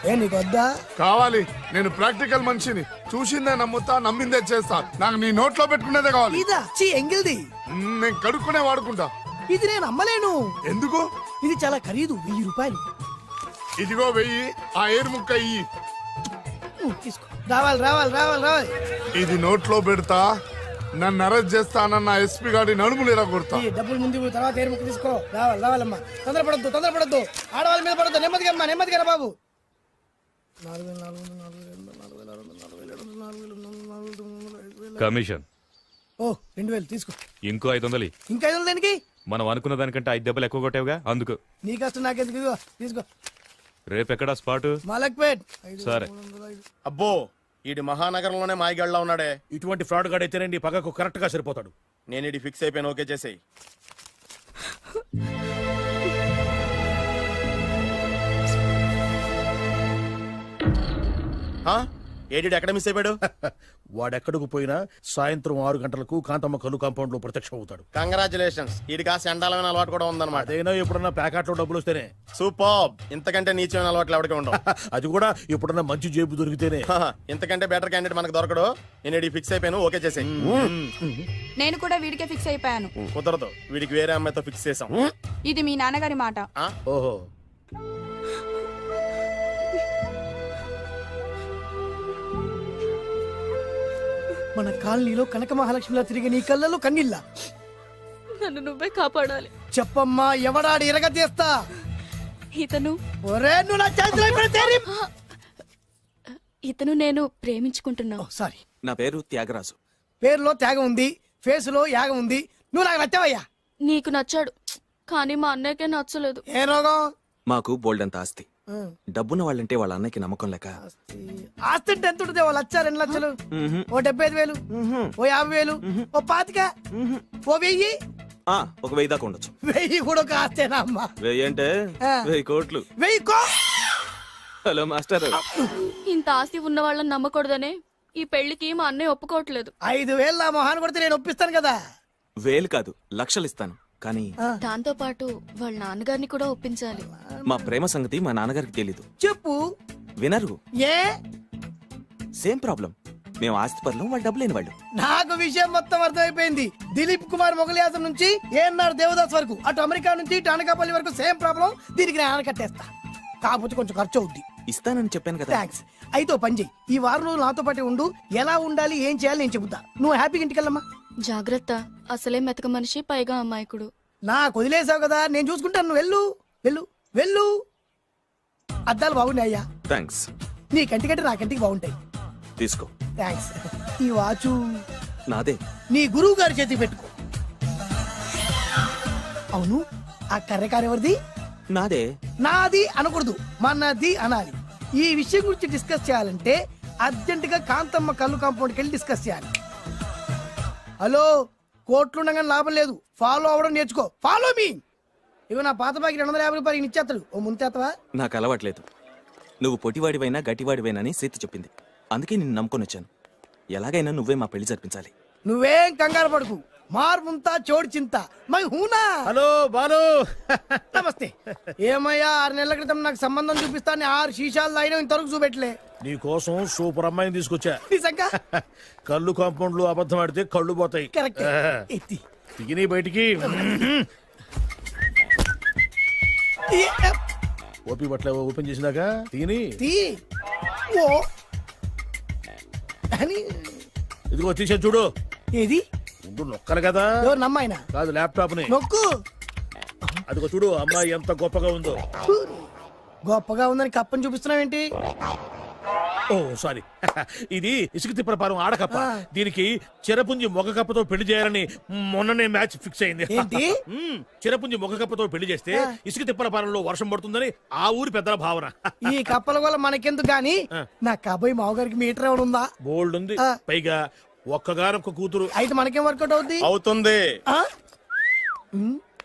ఏ నీకు వద్దా? కావాలి. నేను ప్రాక్టికల్ మనిషిని, చూసిందే నమ్ముతా, నమ్మిందే చేస్తా. నాకు నీ నోట్లో పెట్టుకునేదే కావాలి. ఇదా చీ ఎంగిల్ది. నేను కడుక్కునే వాడుకుంటా. ఇది నేను అమ్మలేను. ఎందుకు? ఇది చాలా ఖరీదు, 1000 రూపాయలు. ఇదిగో 1000, ఆ ఏరు ముక్క ఇయ్యి. తీసుకో. రావాలి. ఇది నోట్లో పెడతా, నన్ను అరెస్ట్ చేస్తానన్న ఎస్పీ గారి నడుములు ఇలా కొడతా. ఈ డబ్బులు ముందు తర్వాత ఏరు ముక్క తీసుకో. రావాలమ్మా. తొందరపడద్దు. ఆడవాళ్ళ మీద పడద్దు. నెమ్మదిగా రా బాబు. 4,000 కమిషన్. ఓ 2,000 తీసుకో. ఇంకో 500. ఇంకా 500 దేనికి? మనం అనుకున్న దానికంటే 5 దెబ్బలు ఎక్కువ కొట్టావుగా, అందుకు. నీ కష్టం నాకెందుకు? ఇదిగో తీసుకో. రేపెక్కడా స్పాటు? మలక్పేట్. సరే. అబ్బో, ఈడి మహానగరంలోనే మాయగాళ్ళ ఉన్నాడే. ఇటువంటి ఫ్రాడ్ గాడైతేనండి పగకు కరెక్ట్ గా సరిపోతాడు. నేను ఇది ఫిక్స్ అయిపోయాను, ఓకే చేసేయి. ఏడి ఎక్కడ మిస్ అయిపోయాడు? వాడెక్కడికి పోయినా సాయంత్రం 6 గంటలకు కాంతమ్మ కలు కాంపౌండ్ లో ప్రత్యక్షం అవుతాడు. కంగ్రాచులేషన్స్, ఈడికి ఆ సెండాలమైన అలవాటు కూడా ఉందన్నమాట. అదైనా ఎప్పుడన్నా ప్యాకెట్ లో డబ్బులు వస్తేనే. సూపర్, ఇంతకంటే నీచమైన అలవాట్లు ఎవరికి ఉండవు. అది కూడా ఎప్పుడన్నా మంచి జేబు దొరికితేనే. ఇంతకంటే బెటర్ క్యాండిడేట్ మనకు దొరకడు. నేను ఇది ఫిక్స్ అయిపోయాను, ఓకే చేసేయి. నేను కూడా వీడికే ఫిక్స్ అయిపోయాను. కుదరదు, వీడికి వేరే అమ్మాయితో ఫిక్స్ చేసాం. ఇది మీ నాన్నగారి మాట. ఓహో, మన కాలనీలో కనక మహాలక్ష్మిలా తిరిగి నీ కళ్ళలో కన్నీళ్ళ. నన్ను నువ్వే కాపాడాలి. చెప్పమ్మా, ఎవడాడి ఎరగతీస్తా? ఇతను ఒరే నువ్వు నా చేతిలో పెడితే ఇతను నేను ప్రేమించుకుంటున్నా. సారీ, నా పేరు త్యాగరాజు. పేరులో త్యాగం ఉంది, ఫేసులో యాగం ఉంది. నువ్వు నాకు నచ్చావయ్యా. నీకు నచ్చాడు, కానీ మా అన్నయ్యకే నచ్చలేదు. ఏ రోగం? మాకు బోల్డంత ఆస్తి. డబ్బున్న వాళ్ళంటే వాళ్ళ అన్నకి నమ్మకం లేక. ఆస్తి అంటే ఎంత ఉంటుంది? 1,00,000, 2 లక్షలు, ఓ 75,000, ఓ 50,000, ఓ 25,000, ఓ 1000. ఒక 1000 దాకా ఉండొచ్చు. 1000 కూడా ఒక ఆస్తేనా అమ్మా? 1000 అంటే 1000 కోట్లు. 1000 హలో మాస్టర్. ఇంత ఆస్తి ఉన్న వాళ్ళని నమ్మకూడదనే ఈ పెళ్లికి మా అన్నయ్య ఒప్పుకోవట్లేదు. 5,000 నా మొహాన్ని కొడితే నేను ఒప్పిస్తాను కదా. వేలు కాదు లక్షలు ఇస్తాను కానీ దాంతో పాటు వాళ్ళ నాన్నగారిని కూడా ఒప్పించాలి. మా ప్రేమ సంగతి మా నాన్నగారికి తెలీదు. చెప్పు. వినరు. ఏ సేమ్ ప్రాబ్లం. మేము ఆస్తిపరులం, వాళ్ళు డబ్బు లేని వాళ్ళు. నాకు విషయం మొత్తం అర్థమైపోయింది. దిలీప్ కుమార్ మొగలియాసం నుంచి ఏఎన్ఆర్ దేవదాస్ వరకు, అటు అమెరికా నుంచి ఇటు అనకాపల్లి వరకు సేమ్ ప్రాబ్లం. దీనికి నేను ఆనకట్టేస్తా, కాకపోతే కొంచెం ఖర్చు అవుద్ది. ఇస్తానని చెప్పాను కదా. థ్యాంక్స్. అయితే ఓ పని చెయ్యి, ఈ వారం రోజులు నాతో పాటే ఉండు. ఎలా ఉండాలి, ఏం చేయాలి నేను చెబుతా. నువ్వు హ్యాపీగా ఇంటికెళ్ళమ్మా. జాగ్రత్త, అసలే మెతక మనిషి, పైగా అమాయకుడు. నాకు వదిలేసావు కదా, నేను చూసుకుంటాను. నువ్వు వెళ్ళు వెళ్ళు వెళ్ళు. అద్దాలు బాగున్నాయి అయ్యా. థ్యాంక్స్. నీ కంటికంటే నా కంటికి బాగుంటాయి. తీసుకో. థ్యాంక్స్. ఈ వాచు నాదే. నీ గురువు గారి చేతికి పెట్టుకో. అవును, ఆ కర్రెకారు ఎవరిది? నాదే. నాది అనకూడదు, మనది అనాలి. ఈ విషయం గురించి డిస్కస్ చేయాలంటే అర్జెంట్ గా కాంతమ్మ కళ్ళు కాంపౌండ్కి వెళ్ళి డిస్కస్ చేయాలి. హలో, కోట్లుండగా లాభం లేదు, ఫాలో అవ్వడం నేర్చుకో. Follow me. ఇవి నా పాత బాకి 250 రూపాయలు ఇచ్చేస్తాడు. ఓ ముంతేత్తవా? నాకు అలవాట్లేదు. నువ్వు పొటివాడివైనా గట్టివాడివైనా అని సీత చెప్పింది. అందుకే నిన్ను నమ్ముకొని వచ్చాను. ఎలాగైనా నువ్వే మా పెళ్లి జరిపించాలి. నువ్వేం కంగారు పడుకు. మార్ ముంతా చోడు చింత మై హూనా. హలో బాలు. నమస్తే. ఏమయ్యా, 6 నెలల క్రితం నాకు సంబంధం చూపిస్తాను 6 శీషాలు అయినా ఇంతవరకు చూపెట్టలే. నీ కోసం సూపర్ అమ్మాయిని తీసుకొచ్చా. నిజంగా? కళ్ళు కాంపౌండ్ లో అబద్ధం ఆడితే కళ్ళు పోతాయి. కరెక్ట్. ఎత్తి దిగిని బయటికి. ఓపి బట్ల ఓపెన్ చేసినాక తిని తీ. ఓ అని ఇదిగో తీసే చూడు. ఏది? ముందు నొక్కరు కదా. ఎవరు నమ్మాయినా? కాదు, ల్యాప్టాప్ ని నొక్కు. అదిగో చూడు, అమ్మాయి ఎంత గొప్పగా ఉందో. గొప్పగా ఉందని కప్పని చూపిస్తున్నావేంటి? ఓ సారీ, ఇది ఇసుక తిప్పరపాలెం ఆడకప్ప. దీనికి చిరపుంజి మొగ కప్పతో పెళ్లి చేయాలని మొన్ననే మ్యాచ్ ఫిక్స్ అయింది. ఏంటి? చిరపుంజి మొగ కప్పతో పెళ్లి చేస్తే ఇసుక తిప్పరపాలెంలో వర్షం పడుతుందని ఆ ఊరి పెద్దల భావన. ఈ కప్పల వల్ల మనకెందుకు గాని, నా కాబోయే మావగారికి మీటర్ ఎవడు ఉందా? బోల్డ్ ఉంది. పైగా ఒక్కగానొక్క కూతురు. అయితే మనకేం వర్కౌట్ అవుద్ది? అవుతుంది. ఆ?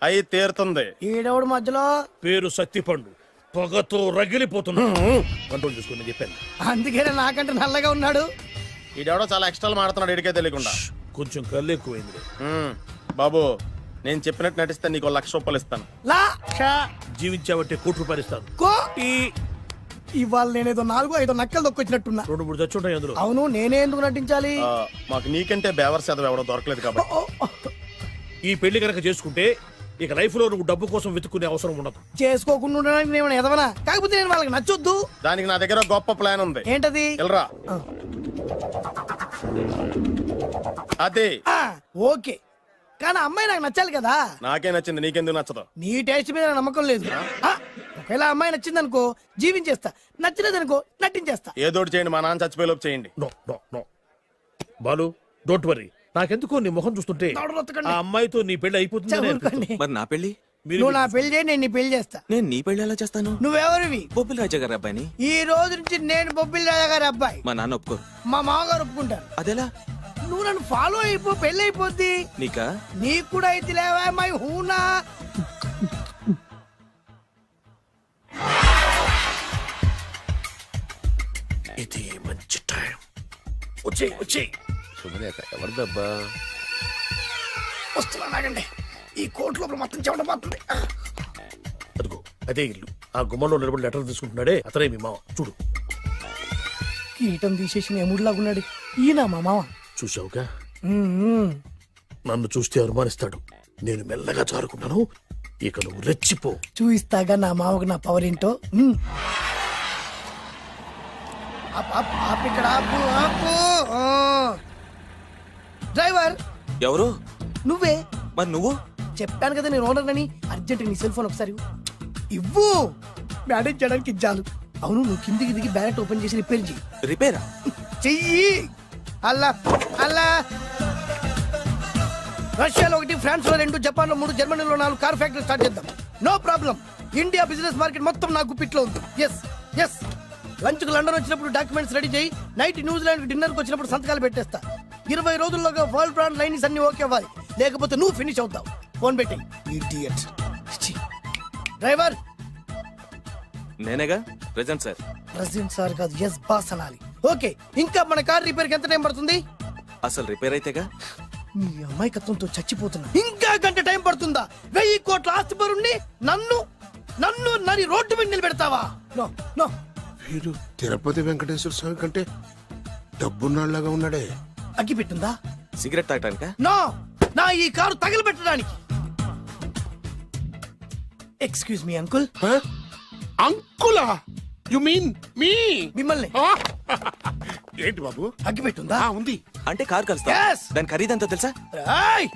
అయి తీరుతుంది. ఈడెవడు మధ్యలో? పేరు సత్తిపండు. పొగతో రగిలిపోతున్నా. కంట్రోల్ చూసుకుని చెప్పాను. అందుకేనే నాకంటే నల్లగా ఉన్నాడు. ఈడెవడో చాలా ఎక్స్ట్రాలు మాడుతున్నాడు, ఇడికే తెలియకుండా. కొంచెం కళ్ళు ఎక్కువైంది. బాబు, నేను చెప్పినట్టు నటిస్తే నీకు 1,00,000 రూపాయలు ఇస్తాను. జీవించావంటే ₹1,00,000 ఇస్తాను. ఇవాళ నేనేదో 4-5 నక్కలు దొక్కొచ్చినట్టున్నా. 2-3 చచ్చుంటాయి అందులో. అవును, నేనే ఎందుకు నటించాలి? మాకు నీకంటే బేవర్ చదువు ఎవడో దొరకలేదు కాబట్టి. ఈ పెళ్లి కనుక చేసుకుంటే ఇక లైఫ్ లో నువ్వు డబ్బు కోసం వెతుక్కునే అవసరం ఉండదు. చేసుకోకుండా ఉండడానికి నేను ఎదవనా? కాకపోతే నేను వాళ్ళకి నచ్చొద్దు. దానికి నా దగ్గర గొప్ప ప్లాన్ ఉంది. ఏంటది? వెళ్ళరా. అదే. ఓకే, కానీ అమ్మాయి నాకు నచ్చాలి కదా. నాకే నచ్చింది, నీకెందుకు నచ్చదు? నీ టేస్ట్ మీద నాకు నమ్మకం లేదు. ఒకవేళ అమ్మాయి నచ్చింది అనుకో, జీవించేస్తా. నచ్చలేదనుకో, నటించేస్తా. ఏదోటి చేయండి, మా నాన్న చచ్చిపోయేలోపు చేయండి. No no no Balu, don't worry. నాకెందుకో నీ ముఖం చూస్తుంటే ఆ అమ్మాయితో నీ పెళ్లి అయిపోతుంది. మరి నా పెళ్లి? నువ్వు నా పెళ్లి చేయి, నేను నీ పెళ్లి చేస్తా. నేను నీ పెళ్లి ఎలా చేస్తాను? నువ్వెవరివి? బొబ్బిలి రాజా గారి అబ్బాయిని. ఈ రోజు నుంచి నేను బొబ్బిలి రాజా గారి అబ్బాయి. మా నాన్న ఒప్పుకోరు. మా మామగారు ఒప్పుకుంటారు. అదెలా? నువ్వు నన్ను ఫాలో అయిపో, పెళ్లి అయిపోద్ది. నీకా? నీకు కూడా అయితే లేవా మై హూనా. ఇది మంచి టైం. వచ్చేయ్ వచ్చేయ్. ఎవరిదబ్బా? వస్తున్నా, నాగండి. ఈ కోర్టు లోపల మొత్తం చెమట పోతుంది. అదిగో అదే ఇల్లు. ఆ గుమ్మంలో నిలబడి లెటర్ తీసుకుంటున్నాడే అతనే మీ మామ. చూడు. కీటం తీసేసిన ఎముడిలాగున్నాడు. ఈయన మా మామ. చూసావుగా, నన్ను చూస్తే అనుమానిస్తాడు. నేను మెల్లగా జారుకున్నాను. ఇక నువ్వు రెచ్చిపో. చూయిస్తాగా నా మామకు నా పవర్ ఏంటో. ఇక్కడ ఆపు. డ్రైవర్. ఎవరు? నువ్వే. మరి నువ్వు? చెప్పాను కదా నేను ఓనర్ అని. అర్జెంట్ నీ సెల్ ఫోన్ ఒకసారి ఇవ్వు. మేనేజ్ చేయడానికి ఇచ్చాను. అవును, నువ్వు కిందికి దిగి బ్యానెట్ ఓపెన్ చేసి రిపేర్ చెయ్యి. రిపేరా? చెయ్యి. అల్లా అల్లా. రష్యాలో 1, ఫ్రాన్స్ లో 2, జపాన్ లో 3, జర్మనీలో 4 కార్ ఫ్యాక్టరీ స్టార్ట్ చేద్దాం. No problem. India business market మొత్తం నా గుప్పిట్లో ఉంది. Yes yes. లంచ్ కు లండన్ వచ్చినప్పుడు డాక్యుమెంట్స్ రెడీ చేయి. నైట్ న్యూజిలాండ్ డిన్నర్ కు వచ్చినప్పుడు సంతకాలు పెట్టేస్తా. 20 రోజుల్లోగా వరల్డ్ బ్రాండ్ లైన్స్ అన్ని ఓకే అవ్వాలి, లేకపోతే నువ్వు ఫినిష్ అవుతావు. ఫోన్ పెట్టి. ఇడియట్. డ్రైవర్. నేనేగా ప్రెజెంట్ సార్. ప్రెసిడెంట్ సార్ కాదు, ఎస్ బాస్ అనాలి. ఓకే, ఇంకా మన కార్ రిపేర్ కి ఎంత టైం పడుతుంది? అసలు రిపేర్ అయితేగా. నీ అమాయకత్వంతో చచ్చిపోతున్నా. ఇంకా గంట టైం పడుతుందా? 1000 కోట్ల ఆస్తి పరుణ్ణి నన్ను నన్ను నరి రోడ్డు మీద నిలబెడతావా? No no. వీడు తిరుపతి వెంకటేశ్వర స్వామి కంటే డబ్బున్నాళ్ళగా ఉన్నాడే. అగ్గి పెట్టుందా? సిగరెట్ తాగటానికా? నో, నా ఈ కారు తగలబెట్టడానికి. Excuse me uncle. అంకులా? You mean me? మిమ్మల్ని. ఏంటి బాబు? అగ్గి పెట్టుందా? ఉంది. అంటే కార్ కలుస్తా Yes. దాని ఖరీదంతా తెలుసా? ఏయ్!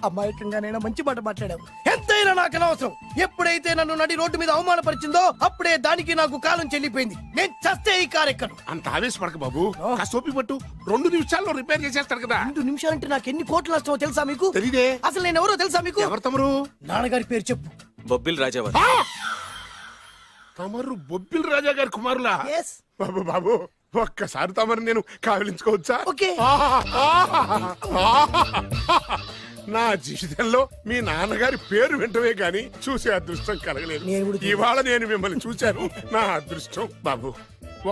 అమాయకంగా నేను మంచి మాట మాట్లాడావు. ఎంతైనా నాకు అనవసరం. ఎప్పుడైతే నన్ను నడి రోడ్డు మీద అవమానపరిచిందో అప్పుడే దానికి నాకు కాలం చెల్లిపోయింది. నేను చస్తే ఈ కారు ఎక్కను. అంత ఆవేశపడక బాబు. కాస్త ఓపిక పట్టు. 2 నిమిషాల్లో రిపేర్ చేసేస్తాడు కదా. 2 నిమిషాలంటే నాకు ఎన్ని కోట్ల నష్టమో తెలుసా మీకు? తెలీదే. అసలు నేను ఎవరో తెలుసా మీకు? ఎవరు తమరు? నాన్నగారి పేరు చెప్పు. బొబ్బిల్ రాజావారు. తమరు బొబ్బిల్ రాజా గారి కుమారులా? Yes. బాబు బాబు ఒక్కసారి తమరు నేను కావలించుకోవచ్చా? ఓకే. నా జీవితంలో మీ నాన్నగారి పేరు వింటమే గాని చూసే అదృష్టం కలగలేదు. నేను కూడా ఇవాళ నేను మిమ్మల్ని చూశాను. నా అదృష్టం. బాబు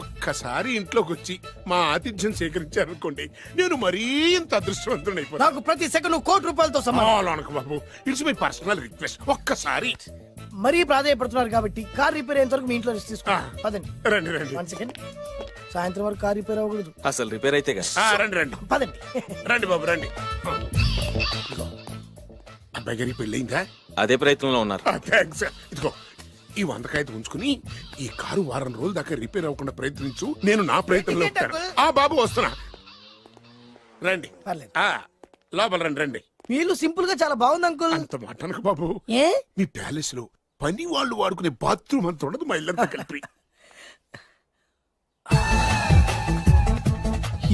ఒక్కసారి ఇంట్లోకి వచ్చి మా ఆతిథ్యం సేకరించారనుకోండి, నేను మరీ ఇంత అదృష్టవంతుడైపోతాను. నాకు ప్రతి సెకండ్ 1 కోటి రూపాయలతో సమానం. అనకు బాబు, ఇట్స్ మై పర్సనల్ రిక్వెస్ట్. ఒక్కసారి మరీ ప్రాధాయపడుతున్నారు కాబట్టి కార్ రిపేర్ అయ్యేంత వరకు మీ ఇంట్లో రెస్ట్ తీసుకో. పదండి. రండి రండి. 1 సెకండ్. సాయంత్రం వరకు కార్ రిపేర్ అవ్వకూడదు. అసలు రిపేర్ అయితేగా. రండి రండి పదండి. రండి బాబు రండి. అబ్బాయి గారి పెళ్ళయిందా? అదే ప్రయత్నంలో ఉన్నారు. థ్యాంక్స్. ఇదిగో ఈ 100 కాగితం ఉంచుకుని ఈ కారు వారం రోజుల దాకా రిపేర్ అవ్వకుండా ప్రయత్నించు. నేను నా ప్రయత్నంలో ఉంటాను. బాబు వస్తున్నా. రండి. పర్లేదు. లోపల రండి రండి. వీళ్ళు సింపుల్ గా చాలా బాగుంది అంకుల్. అంత మాట అనకు బాబు. ఏ? మీ ప్యాలెస్ లో పని వాళ్ళు వాడుకునే బాత్రూమ్ అంత ఉండదు. మా ఇల్లంతా కలిపి.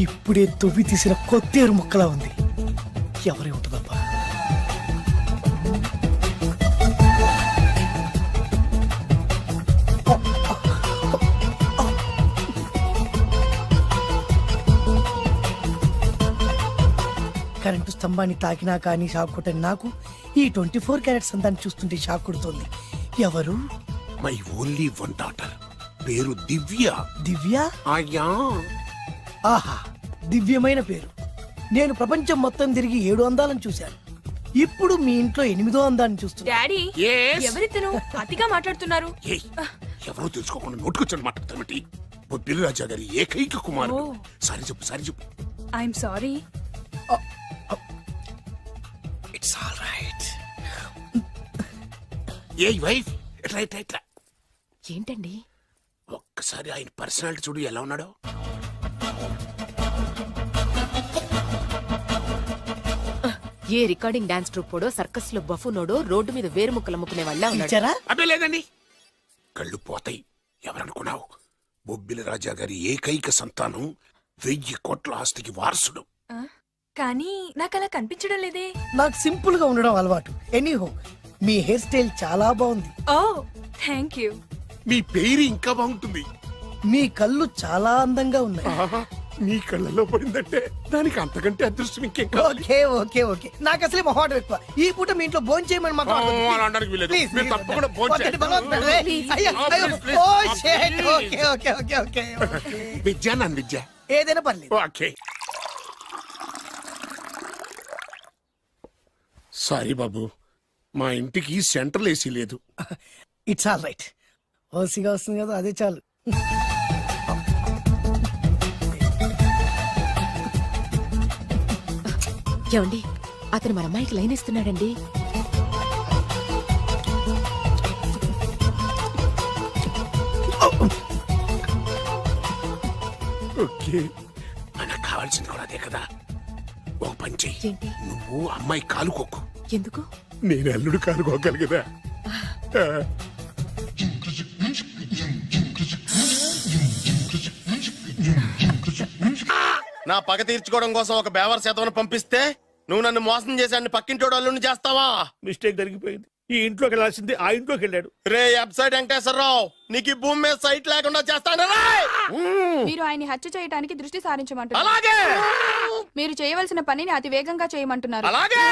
ఇప్పుడే తొవ్వి తీసిన కొత్తేరు ముక్కలా ఉంది. ఎవరే ఉంటుందబ్బా? కరెంటు స్తంభాన్ని తాకినా కానీ షాక్ కొట్టని నాకు ఈ 24 క్యారెట్స్ అందాన్ని చూస్తుంటే షాక్ కొడుతోంది. ఎవరు? My only 1 daughter. పేరు దివ్య. దివ్య? అయ్యా. ఆహా, దివ్యమైన పేరు. నేను ప్రపంచం మొత్తం తిరిగి 7 అందాలను చూశాను. ఇప్పుడు మీ ఇంట్లో 8వ అందాన్ని చూస్తున్నా. Daddy, Yes? ఎవరితను అతిగా మాట్లాడుతున్నారు? ఏయ్, ఎవరో తెలుసుకోకుండా నోటుకొచ్చాను మాట్లాడతామటి. బొబ్బిలి రాజా గారి ఏకైక కుమారుడు. సారీ చెప్పు సారీ చెప్పు. I'm sorry. It's all right. A wife ఎట్లా ఎట్లా ఎట్లా ఏంటండి? ఒక్కసారి ఆయన పర్సనాలిటీ చూడు ఎలా ఉన్నాడో. ఏ రికార్డింగ్ డాన్స్ ట్రూపోడో సర్కస్ లో బఫునోడో రోడ్డు మీద వేరు ముక్కలు అమ్ముకునే వాళ్ళ ఇచ్చారా? అబ్బే లేదండి. కళ్ళు పోతాయి. ఎవరనుకున్నావు? బొబ్బిలి రాజా గారి ఏకైక సంతానం 1000 కోట్ల ఆస్తికి వారసుడు. కానీ నాకు అలా కనిపించడం లేదే. నాకు సింపుల్ గా ఉండడం అలవాటు. ఎనీహో, మీ హెయిర్ స్టైల్ చాలా బాగుంది. ఓ థ్యాంక్ యూ. మీ పేరు ఇంకా బాగుంటుంది. మీ కళ్ళు చాలా అందంగా ఉన్నాయి. ఆహా, నీ కళ్ళలో పడిందంటే దానికి అంతకంటే అదృష్టం ఇంకేం కావాలి? Okay okay okay. నాకు అసలే మొహాటం ఎక్కువ. ఈ పూట మీ ఇంట్లో భోజనం చేయమని మాత్రం అనవద్దు. అలా అనడానికి వీలేదు. Please, మీరు please. తప్పకుండా భోంచేయండి. వద్దండి, బలవంతం పెడదే. Please. అయ్యో, అయ్యో. Please, please. Oh, shit. Okay okay okay okay okay. Vidya నన్ను విద్య. ఏదైనా పర్లేదు. ఓకే. సారీ బాబు, మా ఇంటికి సెంట్రల్ ఏసీ లేదు. It's all right. ఓసిగా వస్తుంది కదా, అదే చాలు. ఏమండి, అతను మన అమ్మాయికి లైన్ ఇస్తున్నాడండి. ఓకే, మనకు కావాల్సింది కూడా అదే కదా. ఒక పని చెయ్యి. ఏంటి? నువ్వు అమ్మాయి కాలు కొక్కు. ఎందుకు? నేను అల్లుడు కాలు కొక్కాలి కదా. నా పగ తీర్చుకోవడం కోసం ఒక బేవర్ శాతం పంపిస్తే నువ్వు నన్ను మోసం చేశాన్ని పక్కింటోడు అల్లుడిని చేస్తావా? మిస్టేక్ జరిగిపోయింది. ఈ ఇంట్లోకి వెళ్ళాల్సింది ఆ ఇంట్లోకి వెళ్ళాడు. రే వెబ్సైట్ వెంకటేశ్వరరావు, నీకు ఈ భూమి మీద సైట్ లేకుండా చేస్తాను. మీరు ఆయన్ని హత్య చేయడానికి దృష్టి సారించమంటున్నారు. అలాగే మీరు చేయవలసిన పనిని అతి వేగంగా చేయమంటున్నారు. అలాగే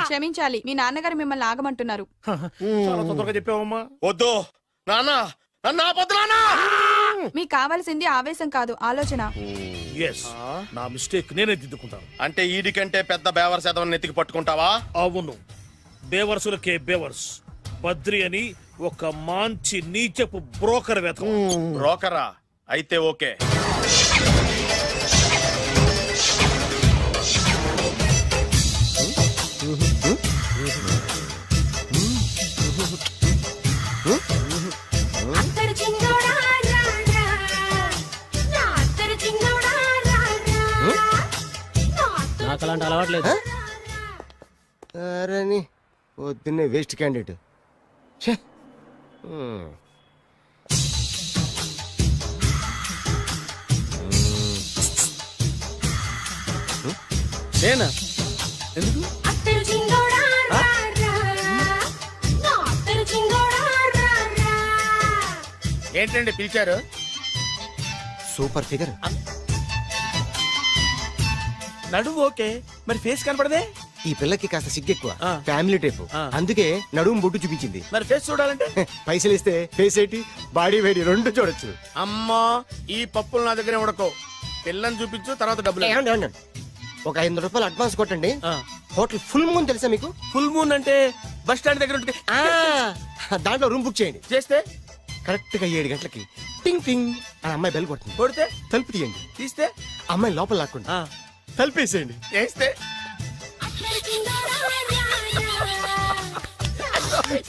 క్షమించాలి, మీ నాన్నగారు మిమ్మల్ని ఆగమంటున్నారు. చాలా తొందరగా చెప్పావమ్మా. వద్దు నాన్న, నన్ను ఆపొద్దు నాన్న. మీకు కావాల్సింది ఆవేశం కాదు, ఆలోచన. ఎస్ నా మిస్టేక్ నేనే దిద్దుకుంటాను. అంటే ఈడికంటే పెద్ద బేవర్ శాతం నెత్తికి పట్టుకుంటావా? అవును, బేవర్సులకే బేవర్స్. బద్రి అని ఒక మంచి నీచపు బ్రోకర్ వెతకం. బ్రోకరా? అయితే ఓకే. నాకు అలాంటి అలవాట్లేదు. అరే పొద్దున్నే వేస్ట్ క్యాండిడేట్. నేనా? ఎందుకు? ఏంటండి పిలిచారు? Super figure. నడువు ఓకే, మరి ఫేస్ కనపడదే. ఈ పిల్లకి కాస్త సిగ్గెక్కువ, ఫ్యామిలీ టైప్, అందుకే నడుము బొట్టు చూపించింది. మరి ఫేస్ చూడాలంటే పైసలు ఇస్తే ఫేస్ ఏంటి బాడీ వేడి రెండు చూడొచ్చు. అమ్మా, ఈ పప్పులు నా దగ్గర ఉడకో. పిల్లని చూపించు, తర్వాత డబ్బులు. ఒక 500 రూపాయలు అడ్వాన్స్ కొట్టండి. హోటల్ ఫుల్ మూన్ తెలుసా మీకు? ఫుల్ మూన్ అంటే బస్ స్టాండ్ దగ్గర ఉంటుంది. దాంట్లో రూమ్ బుక్ చేయండి. చేస్తే కరెక్ట్ గా 7 గంటలకి టింగ్ టింగ్ అని అమ్మాయి బెల్ కొడుతుంది. కొడితే తలుపు తీయండి. తీస్తే అమ్మాయి లోపల లాక్కుండి తలుపేసేయండి. చేస్తే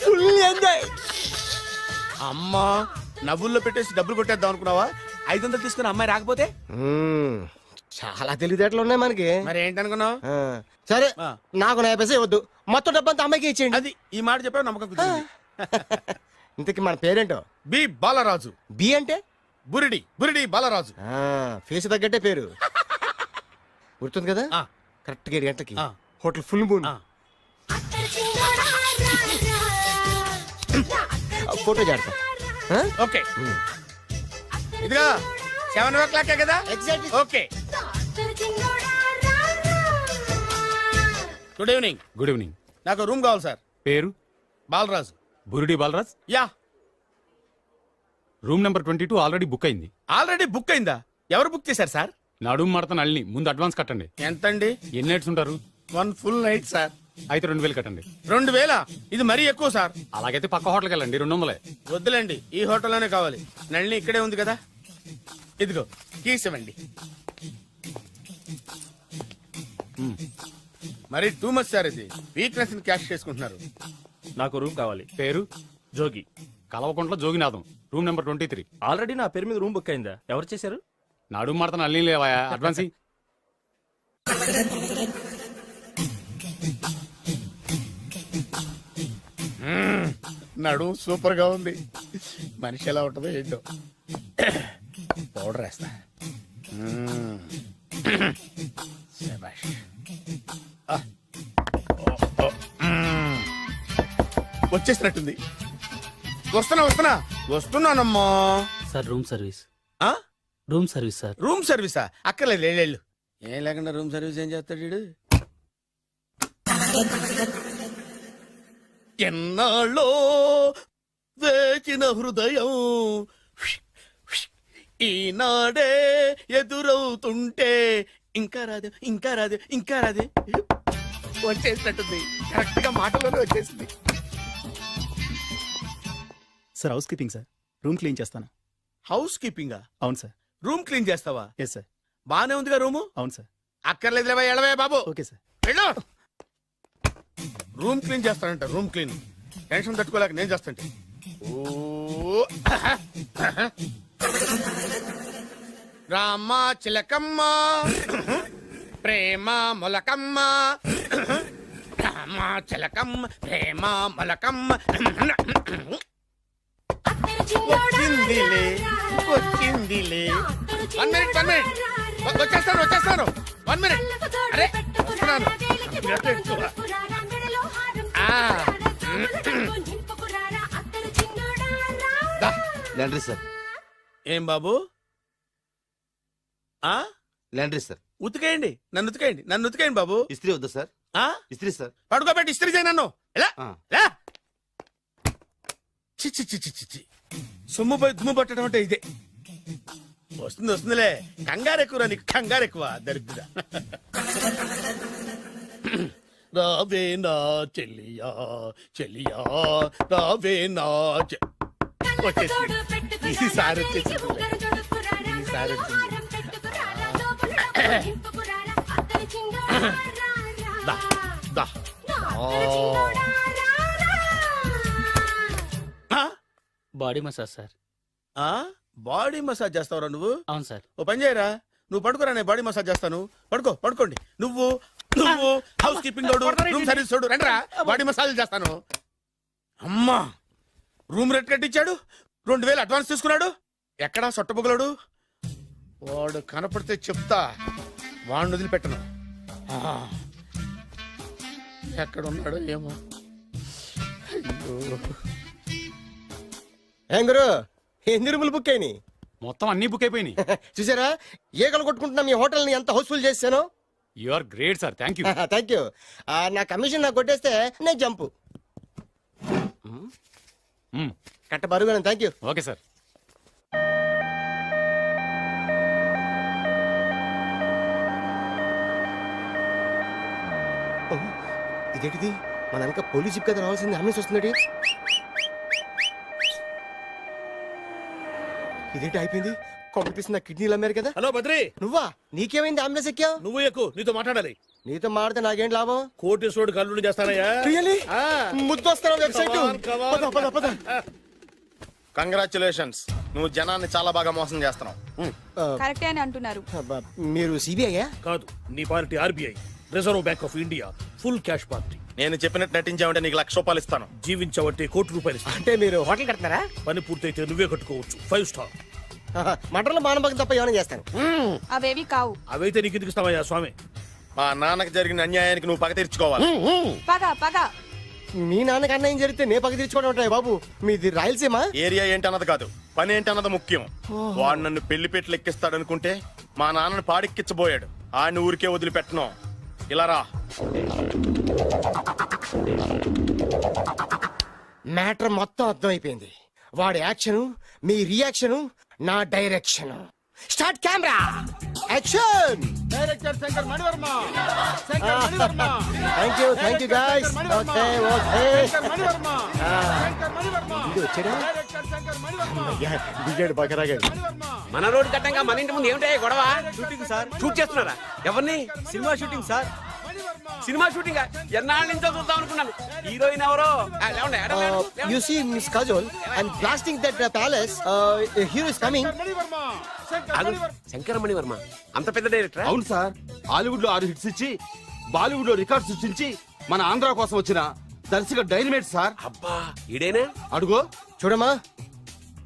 ఫుల్ ఎంజాయ్. అమ్మా, నవ్వుల్లో పెట్టేసి డబ్బులు కొట్టేద్దాం అనుకున్నావా? 500 తీసుకుని అమ్మాయి రాకపోతే? చాలా తెలివితేటలు ఉన్నాయి మనకి. మరి ఏంటనుకున్నావు? సరే, నాకు 50 పైసే వద్దు, మొత్తం డబ్బంతా అమ్మాయికి ఇచ్చేయండి. అది ఈ మాట చెప్పావు, నమ్మకం కుదిరింది. ఇంతకి మన పేరేంటో? బి బాలరాజు. బి అంటే బురిడి, బురిడి బాలరాజు. ఫేస్ తగ్గట్టే పేరు. గుర్తుంది కదా? కరెక్ట్ గా 7 గంటలకి హోటల్ ఫుల్ మూన్. ఫోటో చేడతా. ఓకే, ఇదిగా 7 o'clock కదా? Exactly. Okay. Good evening. Good evening. నాకు రూమ్ కావాలి సార్. పేరు? Balaraju. Burudi Balaraj. Yeah. Room number 22 already book అయింది. ఆల్రెడీ బుక్ అయిందా? ఎవరు బుక్ చేశారు సార్? నడుము మడత నల్లి. ముందు అడ్వాన్స్ కట్టండి. ఎంతండి? ఎన్ని నైట్స్ ఉంటారు? 1 full night సార్. అయితే 2000 కట్టండి. 2000? ఇది మరీ ఎక్కువ సార్. అలాగైతే పక్క హోటల్కి వెళ్ళండి, 200. వద్దులేండి, ఈ హోటల్లోనే కావాలి. నళిని ఇక్కడే ఉంది కదా. ఇదిగో కీస్ ఇవ్వండి. మరి టూ మచ్ సార్, ఇది వీక్నెస్ ని క్యాష్ చేసుకుంటున్నారు. నాకు రూమ్ కావాలి. పేరు? Jogi. Kalavakuntla Joginatham. Room number 23. Already నా పేరు మీద రూమ్ బుక్ అయిందా? ఎవరు చేశారు? నడుము మడత నల్లి లేవా? అడ్వాన్స్ ఇయ్యి. నడు సూపర్ గా ఉంది. మనిషి ఎలా ఉంటుందో ఏంటో. పౌడర్ వేస్తా. శభాష్. వచ్చేసినట్టుంది. వస్తున్నానమ్మా. Sir room service. ఆ? Room service sir. రూమ్ సర్వీసా? అక్కర్లేదు, లేళ్ళు. ఏం లేకుండా రూమ్ సర్వీస్ ఏం చేస్తాడు వీడు? ఎన్నాళ్ళో వేచిన హృదయం ఈనాడే ఎదురవుతుంటే ఇంకా రాదే, ఇంకా రాదే, ఇంకా రాదే. వచ్చేసినట్టుంది. కరెక్ట్ గా మాటలోనే వచ్చేసింది. Sir housekeeping sir. Room clean చేస్తాను. హౌస్ కీపింగా? అవును సార్. రూమ్ క్లీన్ చేస్తావా? Yes sir. బానే ఉందిగా రూము? అవును సార్. అక్కర్లేదు, ఎడవే బాబు. Okay sir. వెళ్ళు. రూమ్ క్లీన్ చేస్తానంట. రూమ్ క్లీన్ టెన్షన్ తట్టుకోలేక నేను చేస్తాంటే. ఓ రామ చిలకమ్మ ప్రేమ మొలకమ్మ, రామ చిలకమ్మ ప్రేమ మొలకమ్మ. వచ్చిందిలే, వచ్చిందిలే. 1 minute, 1 minute. వచ్చేస్తాను. 1 minute. అరే వస్తున్నాను. Laundry sir. ఏం బాబు? Laundry sir. ఉతికేయండి, నన్ను ఉతికేయండి బాబు. ఇస్త్రీ వద్దా సార్? ఇస్త్రీ సార్. పడుకోబెట్టి ఇస్త్రీ చేయి నన్ను. ఎలా చి చి చి చి చి. సొమ్ము పోయి దుమ్ము పట్టడం అంటే ఇదే. వస్తుంది వస్తుందిలే, కంగారు ఎక్కువ, నీకు కంగారు ఎక్కువ దరిద్ర. రావే నా చెల్లియా చెల్లియా, రావే నా వచ్చేసి ఈసారి వచ్చేసి ఈసారి వచ్చింది. దా, దా. Body massage sir. Body massage చేస్తావురా నువ్వు? అవును సార్. ఓ పని చేయరా, నువ్వు పడుకోరా, నేను బాడీ మసాజ్ చేస్తాను. పడుకోండి. నువ్వు హౌస్ కీపింగ్ తోడు, రూమ్ సర్వీస్ తోడు, రండిరా బాడీ మసాజ్ చేస్తాను. అమ్మా, రూమ్ రేట్ కట్టించాడు, 2000 అడ్వాన్స్ తీసుకున్నాడు. ఎక్కడా సొట్టబుగలాడు? వాడు కనపడితే చెప్తా, వాడిని వదిలిపెట్టను. ఎక్కడున్నాడో ఏమో. ఏం గురు, ఎన్ని రూములు బుక్ అయినాయి? మొత్తం అన్ని బుక్ అయిపోయినాయి. చూసారా, ఈగలు కొట్టుకుంటున్నా మీ హోటల్ ని ఎంత హౌస్ఫుల్ చేశాను. You are great sir, thank you. Thank you. నా కమిషన్ నాకు కొట్టేస్తే నేను జంపు కట్ట బరుగాను. Thank you. Okay sir. ఇదేంటిది, మన వెనక పోలీస్ జిప్ కదా రావాల్సింది, అంబులెన్స్ వస్తుంది. ఇదేంటి అయిపోయింది, కొంపిస్తుంది, కిడ్నీలు అమ్మారు కదా. హలో బద్రి, నువ్వా? నీకేమైంది, అంబులెన్స్ ఎక్కావు? నువ్వు ఎక్కువ, నీతో మాట్లాడాలి. నీతో మాడితే నాకేం లాభం? కోటేశ్వరుడు కల్లుడు చేస్తానయ్యా. ముద్దు వస్తాను వెబ్సైట్. కంగ్రాచులేషన్స్, నువ్వు జనాన్ని చాలా బాగా మోసం చేస్తున్నావు. కరెక్టే అని అంటున్నారు. మీరు సిబిఐ? కాదు, నీ party RBI, reserve bank of India, full cash party. నేను చెప్పినట్టు నటించావంటే నీకు ₹1,00,000 ఇస్తాను. జీవించవంటే ₹1,00,00,000 ఇస్తాను. అంటే మీరు హోటల్ కడతారా? పని పూర్తయితే నువ్వే కట్టుకోవచ్చు, 5 స్టార్. మటన్లో మానభంగం తప్ప ఏమైనా చేస్తాను. అవేవి కావు. అవైతే నీకు ఎందుకు ఇస్తావయ్యా స్వామి? మా నాన్నకి జరిగిన అన్యాయానికి నువ్వు పగ తీర్చుకోవాలి. పగ మీ నాన్నకి అన్యాయం జరిగితే నే పగ తీర్చుకోవడం ఉంటాయి బాబు. మీది రాయలసీమ. ఏరియా ఏంటన్నది కాదు, పని ఏంటన్నది ముఖ్యం. వాడు నన్ను పెళ్లి పెట్లు ఎక్కిస్తాడు అనుకుంటే మా నాన్నని పాడెక్కించబోయాడు. ఆడిని ఊరికే వదిలిపెట్టను. ఇలా రా. మ్యాటర్ మొత్తం అర్థమైపోయింది. వాడి యాక్షన్, మీ రియాక్షన్, నా direction. Start camera, action. Director Shankar Mani Varma. Shankar Mani Varma. Thank you guys. Okay Shankar Mani Varma. Shankar Mani Varma. Director Shankar Mani Varma. దిగాడు బకరాగాడు. మన రోడ్డు కట్టంగా మన ఇంటి ముందు ఏమిటాయి గొడవ? Shooting sir. షూట్ చేస్తున్నారా? ఎవరిని? Cinema shooting sir. Cinema shooting ఎన్నాళ్ళ నుంచో చూద్దాం అనుకున్నాను. హీరోయిన్ ఎవరో? You see Miss Kajol, I'm blasting that palace. A hero is coming. Shankara Mani Varma అంత పెద్ద డైరెక్టర్? అవును సార్, హాలీవుడ్ లో 6 హిట్స్ ఇచ్చి బాలీవుడ్ లో రికార్డ్ సృష్టించి మన ఆంధ్ర కోసం వచ్చిన దర్శక డైనమేట్ సార్. అబ్బా, ఈడేనా? అడుగో. చూడమ్మా,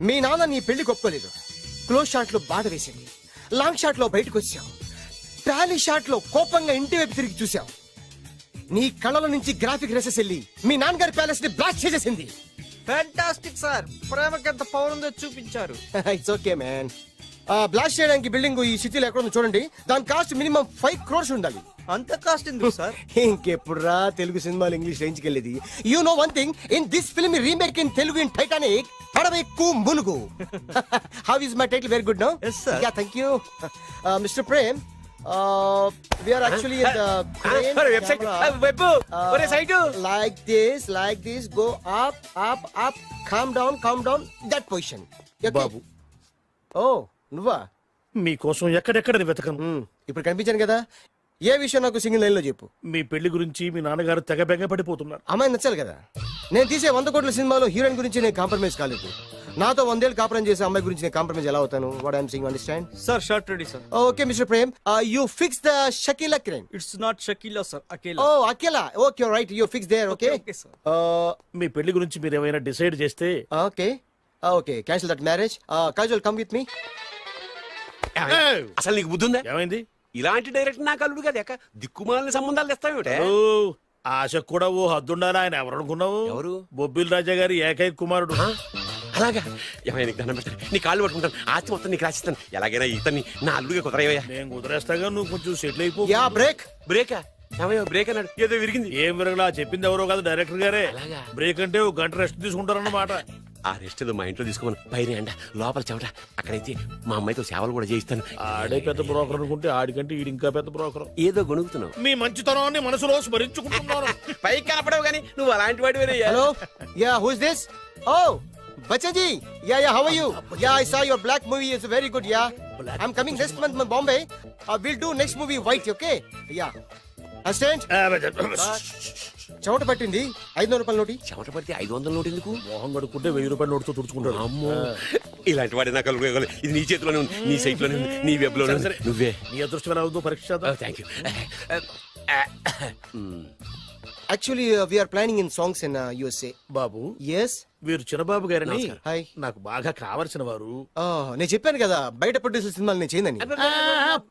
మీ నాన్న నీ పెళ్లి ఒప్పుకోలేదు. క్లోజ్ షాట్ లో బాధ వేసింది, లాంగ్ షాట్ లో బయటకు వచ్చావు, ట్రాలీ షాట్ లో కోపంగా ఇంటి వైపు తిరిగి చూసావు. నీ కళ్ళల నుంచి గ్రాఫిక్ రెసెస్ వెళ్ళి మీ నాన్నగారి ప్యాలెస్ ని బ్లాస్ట్ చేసేసింది. ఫ్యాంటాస్టిక్ సార్, ప్రేమకెంత పవర్ ఉందో చూపించారు. It's okay man. బ్లాస్ట్ చేయడానికి బిల్డింగ్ ఈ సిటీలో ఎక్కడ ఉందో చూడండి. దాని కాస్ట్ మినిమం 5 crores ఉండాలి. అంత కాస్ట్ ఎందుకు సార్? ఇంకెప్పుడు రా తెలుగు సినిమాలు ఇంగ్లీష్ రేంజ్కి వెళ్ళేది. You know one thing, in this film remake in Telugu in Titanic, పడవెక్కు మునుగు. How is my title? Very good no? Yes, sir. Yeah, thank you. Mister Prem, we are actually in the crane website, camera. Web, ఒరే site. like this, go up, calm down, that position. Okay? బాబు, Oh, నువ్వా? మీకోసం ఎక్కడెక్కడ వెతకను. ఇప్పుడు కనిపించాను కదా. ఏ విషయం నాకు single line లో చెప్పు. మీ పెళ్లి గురించి మీ నాన్నగారు తెగ బెంగ పడిపోతున్నారు. అమ్మాయి నచ్చాలి కదా. నేను తీసే 100 కోట్ల సినిమాలో హీరోయిన్ గురించి నేను కాంప్రమైజ్ కాలేదు. నాతో 100 ఏళ్ళు కాపురం చేసే అమ్మాయి గురించి నేను కాంప్రమైజ్ ఎలా అవుతాను? What I'm saying, understand? Sir shot ready sir. Okay mister Prem, you fix the Shakeela crime. It's not Shakeela sir, Akela. Oh Akela, okay right, you fix there. Okay sir. మీ పెళ్లి గురించి మీరు ఏమైనా డిసైడ్ చేస్తే okay cancel that marriage. Kajal, come with me. అసలు నీకు బుద్ధి ఉందా? ఏమైంది? ఇలాంటి డైరెక్టర్ నాకు అల్లుడు కదా, దిక్కుమాలని సంబంధాలు తెస్తావేమిటే? ఆశకు కూడా ఓ హద్దుండాలి. ఆయన ఎవరు అనుకున్నావు? ఎవరు? బొబ్బిల్ రాజా గారి ఏకైక కుమారుడు. అలాగా? ఏమైనా నీకు దండం పెడతాను, నీ కాళ్ళు పట్టుకుంటాను, ఆస్తి మొత్తం నీకు రాసిస్తాను. ఎలాగైనా ఇతన్ని నా అల్లుడిగా కుదరయ్యా. నేను కుదిరేస్తాగా, నువ్వు కొంచెం సెటిల్ అయిపో. Yeah, break. బ్రేకా? ఏమయ్యా బ్రేక్ అన్నాడు, ఏదో విరిగింది. ఏం విరగలా? చెప్పింది ఎవరో కాదు, డైరెక్టర్ గారే. అలాగా? బ్రేక్ అంటే 1 గంట రెస్ట్ తీసుకుంటారన్నమాట. ఆ రెస్ట్ ఏదో మా ఇంట్లో తీసుకోమను. పైన ఎండ, లోపల చెమట. అక్కడైతే మా అమ్మాయితో సేవలు కూడా చేయిస్తాను. ఆడే పెద్ద బ్రోకర్ అనుకుంటే ఆడికంటే ఈడు ఇంకా పెద్ద బ్రోకర్. ఏదో గొణుగుతున్నావు. మీ మంచితనాన్ని మనసులో స్మరించుకుంటున్నాను. పైకి కనపడవు కానీ నువ్వు అలాంటి వాడి hello ya who is this oh Bachchan ji ya ya how are you ya I saw your black movie is very good ya I am coming next month Bombay will do next movie wait okay ya assistant చెమట పట్టింది 500 రూపాయల నోటి. చెమట పడితే 500 note ఎందుకు? మోహం కడుక్కుంటే 1000 రూపాయల నోటుతో తుడుచుకుంటాడు. అమ్మో, ఇలాంటి వాడి నాకు ఇది నీ చేతిలోనే ఉంది, నీ సైట్ లోనే ఉంది, నీ వెబ్ లోనే ఉంది. నువ్వే నీ అదృష్టం ఎలా ఉందో పరీక్ష. Thank you. Actually we are planning in songs in USA. Babu, yes వీరు చిన్నబాబు గారని హాయ్. నాకు బాగా కావలసిన వారు. నేను చెప్పాను కదా బయట ప్రొడ్యూసర్ సినిమాలు నేను చేయదని.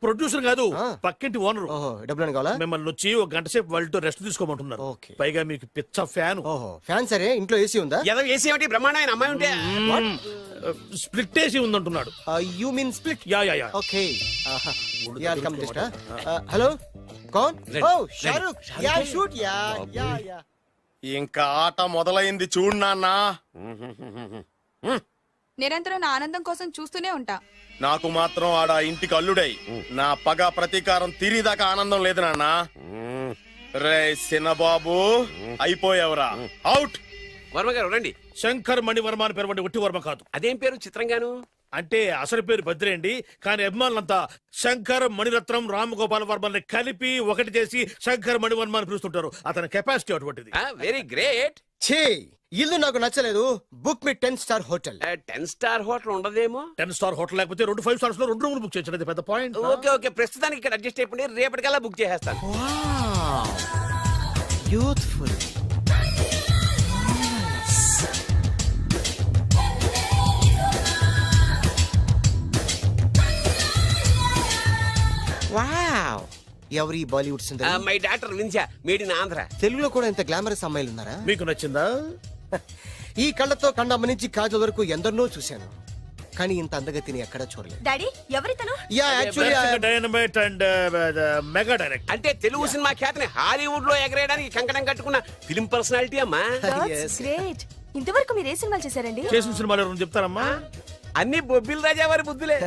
ప్రొడ్యూసర్ కాదు, పక్కింటి ఓనర్. ఓహో డబ్బులు కావాలా? మిమ్మల్ని వచ్చి 1 గంట సేపు వాళ్ళతో రెస్ట్ తీసుకోమంటున్నారు. Okay. పైగా మీకు పిచ్చ ఫ్యాన్. ఓహో ఫ్యాన్ సరే, ఇంట్లో ఏసీ ఉందా? ఏదో ఏసీ ఏమిటి, బ్రహ్మాండమైన అమ్మాయి ఉంటే. స్ప్లిట్ ఏసీ ఉందంటున్నాడు. You mean split? Yeah yeah yeah. Okay yeah come just hello కౌన్? Oh Shahrukh yeah shoot yeah yeah yeah. ఇంకా ఆట మొదలైంది చూడు నాన్న. నిరంతరం నా ఆనందం కోసం చూస్తూనే ఉంటా. నాకు మాత్రం ఆడ ఇంటికి అల్లుడై నా పగ ప్రతీకారం తీరిదాకా ఆనందం లేదు నాన్న. రే సినబాబు అయిపోయావురా, అవుట్. వర్మ గారు రండి. శంకర్ మణివర్మ అని పేరు ఒట్టి వర్మ కాదు. అదేం పేరు చిత్రంగాను? అంటే అసలు పేరు భద్రేండి, కానీ అభిమానులంతా శంకర్ మణిరత్నం రామగోపాల్ వర్మని కలిపి ఒకటి చేసి శంకర్ మణివర్మ అని పిలుస్తుంటారు. అతని కెపాసిటీ అటువంటిది. Very great. ఛీ ఇల్లు నాకు నచ్చలేదు. బుక్ మీ 10 స్టార్ హోటల్. 10 స్టార్ హోటల్ ఉండదేమో. 10 స్టార్ హోటల్ లేకపోతే 2 5 స్టార్స్ లో 2 రూములు బుక్ చేయొచ్చు. అది పెద్ద పాయింట్. ఓకే ఓకే, ప్రస్తుతానికి ఇక్కడ అడ్జస్ట్ అయిపోయి రేపటికల్లా బుక్ చేసేస్తాను. బ్యూటిఫుల్. వావ్, ఎవరి బాలీవుడ్ సుందరి? My doctor Vinsa, made in Andhra. తెలుగులో కూడా ఇంత గ్లామరస్ అమ్మాయిలు ఉన్నారా? మీకు నచ్చిందా? ఈ కళ్ళతో కన్నమ్మ నుంచి కాజల్ వరకు ఎందరినో చూశాను, కానీ ఇంత అందగతిని ఎక్కడా చూడలేదు. డాడీ ఎవరితను? Yeah actually dynamite and mega direct. అంటే తెలుగు సినిమా ఖ్యాతిని హాలీవుడ్ లో ఎగరేయడానికి కంకణం కట్టుకున్న ఫిలిం పర్సనాలిటీ అమ్మా. గ్రేట్. ఇంతవరకు మీరు ఏ సినిమాలు చేశారండి? చేసిన సినిమాలు ఎవరు చెప్తారమ్మా? అన్ని బొబ్బిల్ రాజా వారి బుద్ధులే.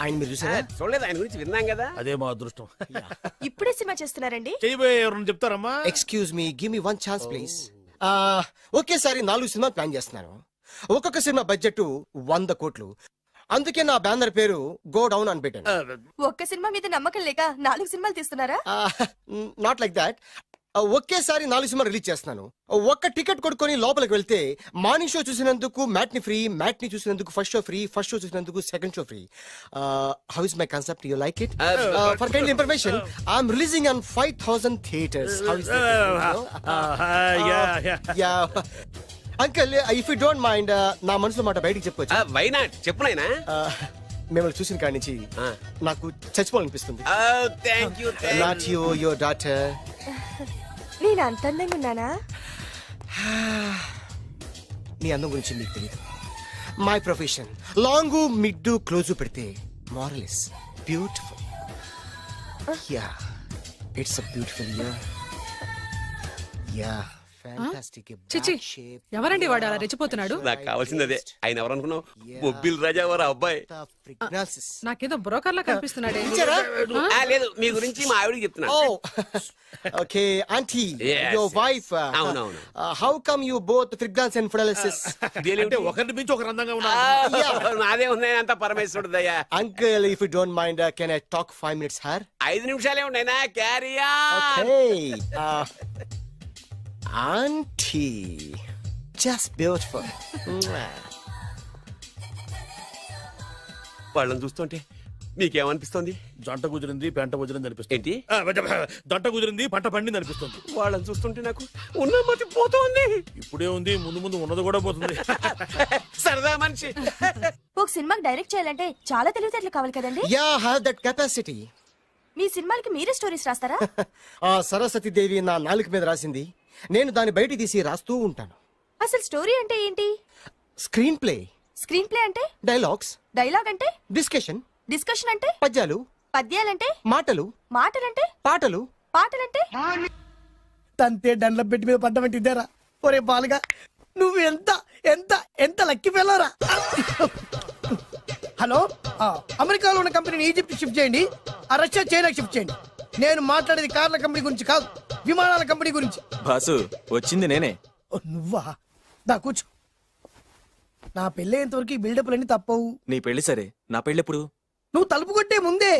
ఆయన మీరు చూసారా? చూడలేదు, ఆయన గురించి విన్నాం కదా. అదే మా అదృష్టం. ఇప్పుడే సినిమా చేస్తున్నారండి? చేయబోయే ఎవరు చెప్తారమ్మా? Excuse me, give me 1 chance please. ఒకేసారి 4 సినిమాలు ప్లాన్ చేస్తున్నాను. ఒక్కొక్క సినిమా బడ్జెట్ 100 కోట్లు. అందుకే నా బ్యానర్ పేరు గో డౌన్ అని పెట్టాను. ఒక్క సినిమా మీద నమ్మకం లేక 4 సినిమాలు తీస్తున్నారా? Not like that. ఒకేసారి 4 సినిమా రిలీజ్ చేస్తున్నాను. ఒక్క టికెట్ కొనుక్కొని లోపలికి వెళ్తే మార్నింగ్ షో చూసినందుకు మ్యాట్ని ఫ్రీ, మ్యాట్ని చూసినందుకు first show free, first show చూసినందుకు second show free. How is my concept? You like it? For kind information, I'm releasing on 5000 theatres. How is that? Uncle if you don't mind, నా మనసులో మాట బయటికి చెప్పొచ్చు? Why not, చెప్పు నాయనా. మిమ్మల్ని చూసిన కాడి నుంచి నాకు చచ్చిపోవాలనిపిస్తుంది. Thank you. Not you, your daughter. నేను అంత అందంగా ఉన్నానా? నీ అందం గురించి మీకు తెలియదు. My profession long mid close పెడితే moral is beautiful. Yeah it's a beautiful year. Yeah fantastic. చిచి, ఎవరండి వాడు అలా రెచ్చిపోతున్నాడు? నాకు కావాల్సింది అదే. ఆయన ఎవరు అనుకున్నావు? బొబ్బిల్ రాజా వారు అబ్బాయి. నాకేదో బ్రోకర్ లా కనిపిస్తున్నాడే. లేదు, మీ గురించి మా ఆవిడకి చెప్తున్నా. Okay aunty, Yes, your yes. Wife. అవునవును. How come you both fragrance and fidelity? అంటే ఒకరిని మించి ఒకరు అందంగా ఉన్నారు. నాదే ఉన్నాయి అంత పరమేశ్వరుడు దయ్యా. Uncle if you don't mind, can I talk 5 minutes her? 5 నిమిషాలే ఉన్నాయినా, carry okay. Aunty just beautiful. వాళ్ళని చూస్తుంటే మీకేమనిపిస్తుంది? జంట కుదిరింది, పెంట కుదిరింది అనిపిస్తుంది. ఏంటి? దంట కుదిరింది, పంట పండింది అనిపిస్తుంది. వాళ్ళని చూస్తుంటే నాకు ఉన్న మతి పోతుంది. ఇప్పుడే ఉంది, ముందు ముందు ఉన్నది కూడా పోతుంది. సరదా మనిషి. ఒక సినిమాకి డైరెక్ట్ చేయాలంటే చాలా తెలివితేటలు కావాలి కదండి? Yeah have that capacity. మీ సినిమాలకి మీరే స్టోరీస్ రాస్తారా? ఆ సరస్వతి దేవి నా నాలుక మీద రాసింది, నేను దాన్ని బయట తీసి రాస్తూ ఉంటాను. అసలు స్టోరీ అంటే ఏంటి? Screen play. స్క్రీన్ ప్లే అంటే? డైలాగ్స్. డైలాగ్ అంటే? డిస్కషన్. డిస్కషన్ అంటే? పద్యాలు. పద్యాలంటే? మాటలు. మాటలంటే? పాటలు. పాటలంటే? తంతే డండ్ల పెట్టి మీద పడ్డమంటే ఇద్దారా? ఒరే బాలుగా నువ్వు ఎంత ఎంత ఎంత లక్కీ పిల్లరా. హలో, అమెరికాలో ఉన్న కంపెనీని ఈజిప్ట్ షిఫ్ట్ చేయండి, ఆ రష్యా చైనాకి షిఫ్ట్ చేయండి. నేను మాట్లాడేది కార్ల కంపెనీ గురించి కాదు, విమానాల కంపెనీ గురించి. బాసు వచ్చింది నేనే. ఓ, నువ్వా? దా కూర్చో. నా పెళ్ళేంతవరకు ఈ బిల్డప్లన్నీ తప్పవు. నీ పెళ్లి సరే, నా పెళ్ళెప్పుడు? నువ్వు తలుపు కొట్టే ముందే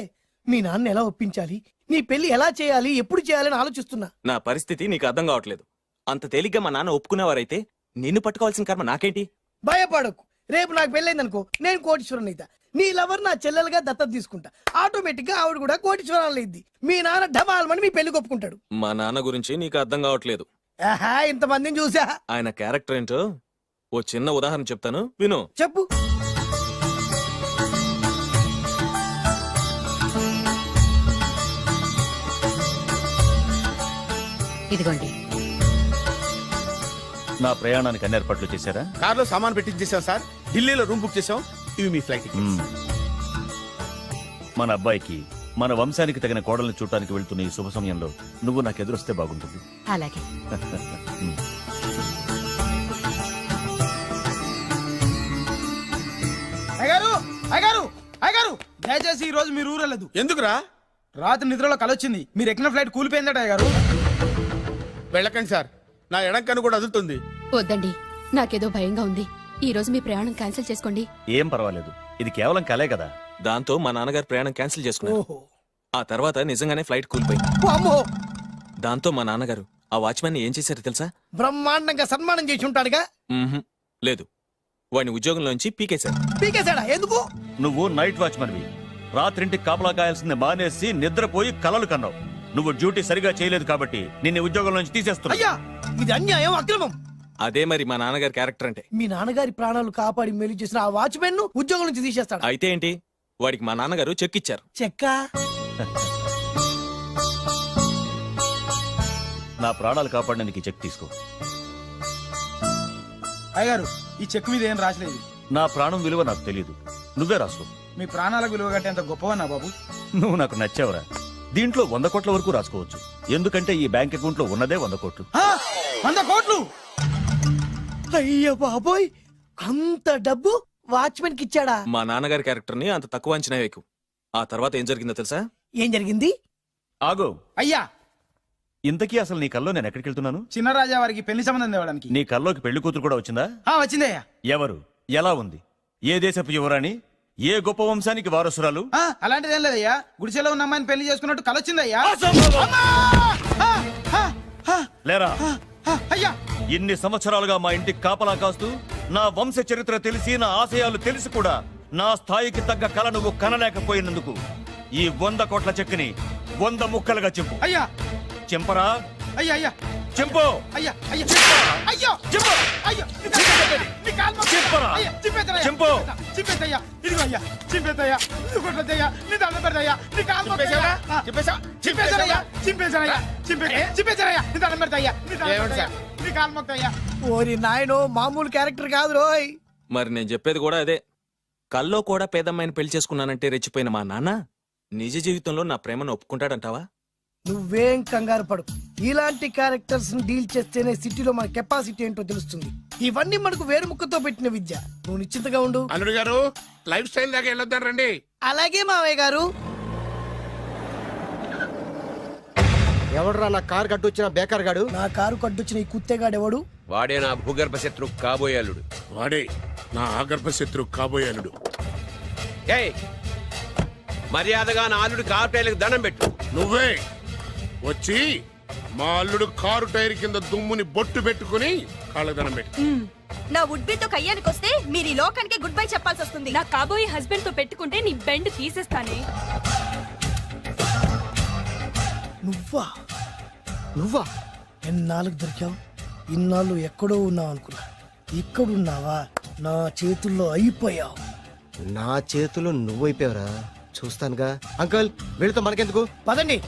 మీ నాన్న ఎలా ఒప్పించాలి, నీ పెళ్లి ఎలా చేయాలి, ఎప్పుడు చేయాలని ఆలోచిస్తున్నా. నా పరిస్థితి నీకు అర్థం కావట్లేదు. అంత తేలిగ్గా మా నాన్న ఒప్పుకునేవారైతే నిన్ను పట్టుకోవాల్సిన కర్మ నాకేంటి? భయపడకు, రేపు నాకు పెళ్ళైందనుకో నేను కోటీశ్వరం అయితా. నీ లవర్ నా చెల్లెలుగా దత్తత తీసుకుంటా. ఆటోమేటిక్ గా ఆవిడ కూడా కోటీశ్వరాలు అయింది. మీ నాన్న ఢమాల్మని మీ పెళ్లి ఒప్పుకుంటాడు. మా నాన్న గురించి నీకు అర్థం కావట్లేదు. ఆహా, ఇంతమందిని చూసా. ఆయన క్యారెక్టర్ ఏంటో ఓ చిన్న ఉదాహరణ చెప్తాను విను. చెప్పు. ఇదిగోండి. నా ప్రయాణానికి అన్ని ఏర్పాట్లు చేశారా? కార్లో సామాన్ పెట్టించేసాం సార్, ఢిల్లీలో రూమ్ బుక్ చేసాం. ఇవి మీ ఫ్లైట్ టికెట్స్. మన అబ్బాయికి మన వంశానికి తగిన కోడల్ని చూడటానికి వెళ్తున్న ఈ శుభ సమయంలో నువ్వు నాకు ఎదురొస్తే బాగుంటుంది. అలాగే. అయ్యగారు, అయ్యగారు, అయ్యగారు, దయచేసి ఈ రోజు మీరు ఊరెళ్ళదు. ఎందుకురా? రాత్రి నిద్రలో కలొచ్చింది, మీరు ఎక్కిన ఫ్లైట్ కూలిపోయిందట. అయ్యగారు వెళ్ళకండి సార్, నా ఎడం కన్ను కూడా అదులుతుంది. వద్దండి, నాకేదో భయంగా ఉంది. ఈ రోజు మీ ప్రయాణం క్యాన్సిల్ చేసుకోండి. ఏం పర్వాలేదు, ఇది కేవలం కలే కదా. దాంతో మా నాన్నగారు ప్రయాణం క్యాన్సిల్ చేసుకున్నారు. ఓహో, ఆ తర్వాత నిజంగానే ఫ్లైట్ కూలిపోయింది. అమ్మో, దాంతో మా నాన్నగారు ఆ వాచ్మెన్ ఏం చేశారో తెలుసా? బ్రహ్మాండంగా సన్మానం చేసి ఉంటాడుగా. మ్మ్హ్మ్. లేదు, వాడిని ఉద్యోగంలోంచి పీకేశారు. పీకేశాడా? ఎందుకు? నువ్వు నైట్ వాచ్మన్వి, రాత్రింటికి కాపలా కాయాల్సింది మానేసి నిద్రపోయి కలలు కన్నావు. నువ్వు డ్యూటీ సరిగా చేయలేదు కాబట్టి నిన్ను ఉద్యోగం నుంచి తీసేస్తున్నా. అయ్యా, ఇది అన్యాయం, అక్రమం. అదే మరి మా నాన్నగారి క్యారెక్టర్ అంటే. మీ నాన్నగారి ప్రాణాలు కాపాడి మేలు చేసిన ఆ వాచ్మెన్ ను ఉద్యోగం నుంచి తీసేస్తాడు. అయితే ఏంటి, వాడికి మా నాన్నగారు చెక్ ఇచ్చారు. చెక్క? నా ప్రాణాలు కాపాడడానికి చెక్ తీసుకో. అయ్యగారు, ఈ చెక్ మీద ఏం రాసలేదు. నా ప్రాణం విలువ నాకు తెలియదు, నువ్వే రాసుకో. మీ ప్రాణాలకు విలువ కట్టేంత గొప్పవన్నా బాబు. నువ్వు నాకు నచ్చావురా. దీంట్లో 100 కోట్ల వరకు రాసుకోవచ్చు, ఎందుకంటే ఈ బ్యాంక్ అకౌంట్ లో ఉన్నదే 100 కోట్లు. 100 కోట్లు? అయ్యో బాబోయ్, అంత డబ్బు వాచ్మెన్ కి ఇచ్చాడా? మా నాన్నగారి క్యారెక్టర్ ని అంత తక్కువ అంచనా వేయకు. ఆ తర్వాత ఏం జరిగిందో తెలుసా? ఏం జరిగింది? ఆగో, అయ్యా, ఇంతకీ అసలు నీ కల్లో నేను ఎక్కడికి వెళ్తున్నాను? చిన్నరాజా వారికి పెళ్లి సంబంధం తేవడానికి. నీ కల్లోకి పెళ్లి కూతురు కూడా వచ్చిందా? వచ్చిందయ్యా. ఎవరు, ఎలా ఉంది, ఏ దేశపు యువరాణి, ఏ గొప్ప వంశానికి వారసురాలు? అలాంటిదేం లేదయ్యా, గుడిసెలో ఉన్న అమ్మాయిని పెళ్లి చేసుకున్నట్టు కలొచ్చిందయ్యా. లేరా, అయ్యా, ఇన్ని సంవత్సరాలుగా మా ఇంటికి కాపలా కాస్తూ నా వంశ చరిత్ర తెలిసి నా ఆశయాలు తెలిసి కూడా నా స్థాయికి తగ్గ కళ నువ్వు కనలేకపోయినందుకు ఈ 100 కోట్ల చెక్కుని 100 ముక్కలుగా చింపు. అయ్యా, చింపరా? అయ్యా, అయ్యా, చింపు. అయ్యా, అయ్యా, అయ్యో, చింపు. అయ్యో, చింపరా? చింపు. చింపేద్దయ్యా, ఇదిగో అయ్యా, చింపేద్దయ్యా, ఇదిగో కొట్టద్దయ్యా, నీ దండం పెడతయ్యా, నీ కాలు మొక్కుతయ్యా. చింపేశానయ్యా, చింపేశానయ్యా, చింపేశానయ్యా, నీ దండం పెడతయ్యా, నీ దండం పెడతయ్యా, నీ కాలు మొక్కుతయ్యా. ఓరి నాయనో, మామూలు క్యారెక్టర్ కాదు రోయ్. మరి నేను చెప్పేది కూడా అదే. కల్లో కూడా పేదమ్మాయిని పెళ్లి చేసుకున్నానంటే రెచ్చిపోయిన మా నాన్న నిజ జీవితంలో నా ప్రేమను ఒప్పుకుంటాడంటావా? నువ్వేం కంగారు పడు, ఇలాంటి క్యారెక్టర్స్ ని డీల్ చేస్తేనే సిటీలో మన కెపాసిటీ ఏంటో తెలుస్తుంది. ఇవన్నీ మనకు వేరు ముక్కతో పెట్టిన విద్య. నువ్వు నిశ్చింతగా ఉండు. అల్లుడు గారు, లైఫ్ స్టైల్ దాకా వెళ్ళొద్దాం రండి. అలాగే మావయ్య గారు. ఎవడరా నా కారు కట్టొచ్చిన బేకార్ గాడు? నా కారు కడ్డొచ్చిన ఈ కుత్తేగాడు ఎవడు? వాడే నా భూగర్భ శత్రు కాబోయే అల్లుడు. వాడే నా ఆగర్భ శత్రు కాబోయే అల్లుడు. ఏయ్, మర్యాదగా నా అల్లుడు కారు టైర్లకు దండం పెట్టు. నువ్వే వచ్చి మా అల్లుడు కారు టైర్ కింద దుమ్ముని బొట్టు పెట్టుకుని కాళ్ళదనం పెట్టు. నా వుడ్బితో కయ్యానికి వస్తే మీరు ఈ లోకానికి గుడ్ బై చెప్పాల్సి వస్తుంది. నా కాబోయే హస్బెండ్ తో పెట్టుకుంటే నీ బెండ్ తీసేస్తానే. నువ్వా? నువ్వా? ఎన్నాళ్ళకు దొరికావు? ఇన్నాళ్ళు ఎక్కడో ఉన్నావు అనుకున్నా, ఇక్కడున్నావా? నా చేతుల్లో అయిపోయావు. నా చేతిలో నువ్వైపోయావరా? చూస్తానుగా. అంకుల్, వీళ్ళతో మనకెందుకు, పదండి.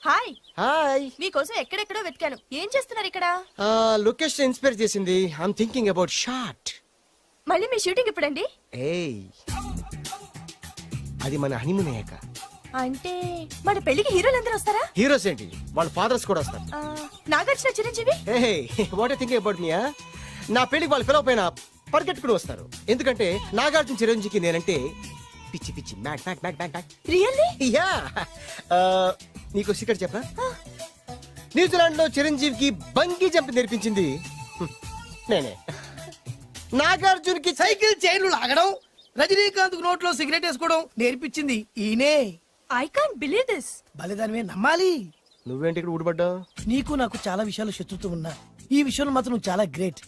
హాయ్ హాయ్ మీకోసం ఎక్కడెక్కడో వెతికాను. ఏం చేస్తున్నారు ఇక్కడ? లొకేషన్ ఇన్స్పైర్ చేసింది. I'm thinking about short. మళ్ళీ మీ షూటింగ్ ఎప్పుడండి? ఏయ్, అది మన హనీమూన్ అయ్యాక. అంటే మన పెళ్లికి హీరోలందరూ వస్తారా? హీరోస్ ఏంటి, వాళ్ళ ఫాదర్స్ కూడా వస్తారు. Nagarjuna, Chiranjeevi. What I thinking about me? నా పెళ్లికి వాళ్ళు పిలవపోయినా పరిగెట్టుకుని వస్తారు. ఎందుకంటే నాగార్జున చిరంజీవికి నేనంటే పిచ్చి పిచ్చి mad mad mad mad mad. Really? Ya. నీకు సీక్రెట్ చెప్పా? న్యూజిలాండ్ లో చిరంజీవికి బంగీ జంప్ నేర్పించింది నేనే. నాగార్జున్కి సైకిల్ చైన్లు లాగడం, రజనీకాంత్ నోట్లో సిగరెట్ వేసుకోవడం నేర్పించింది ఈయనే. I can't believe this. బలిదానమే నమ్మాలి. నువ్వేంటి ఇక్కడ ఊడిపడ్డావు? నీకు నాకు చాలా విషయాలు శత్రుత్వం ఉన్నా ఈ విషయంలో మాత్రం నువ్వు చాలా గ్రేట్.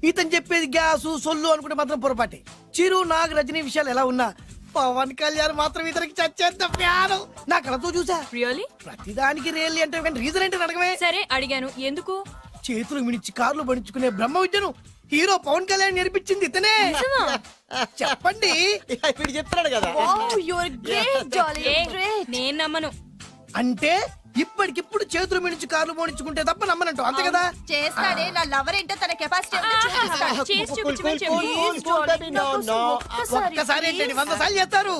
ఇతను చెప్పేది గ్యాసు సొల్లు అనుకుంటే మాత్రం పొరపాటే. చిరు, నాగ్, రజనీ విషయాలు ఎలా ఉన్నా పవన్ కళ్యాణ్ మాత్రం ఇతనికి చచ్చేంత ప్యాను. నా కళతో చూసా. రియల్లీ? ప్రతిదానికి రియల్లీ అంటే కానీ రీజన్ ఏంటి అడగమే. సరే అడిగాను, ఎందుకు? చేతులు మిడిచి కార్లు పడించుకునే బ్రహ్మ విద్యను హీరో పవన్ కళ్యాణ్ నేర్పించింది ఇతనే. చెప్పండి. వీడు చెప్తున్నాడు కదా. నేను నమ్మను. అంటే ఇప్పటికిప్పుడు చేతులు మిడిచి కార్లు పోనించుకుంటే తప్ప నమ్మనంటావు, అంతే కదా? చేస్తాడే. నా లవర్ ఏంటో తన కెపాసిటీ ఒక్కసారి ఏంటండి 100 సార్లు చేస్తారు.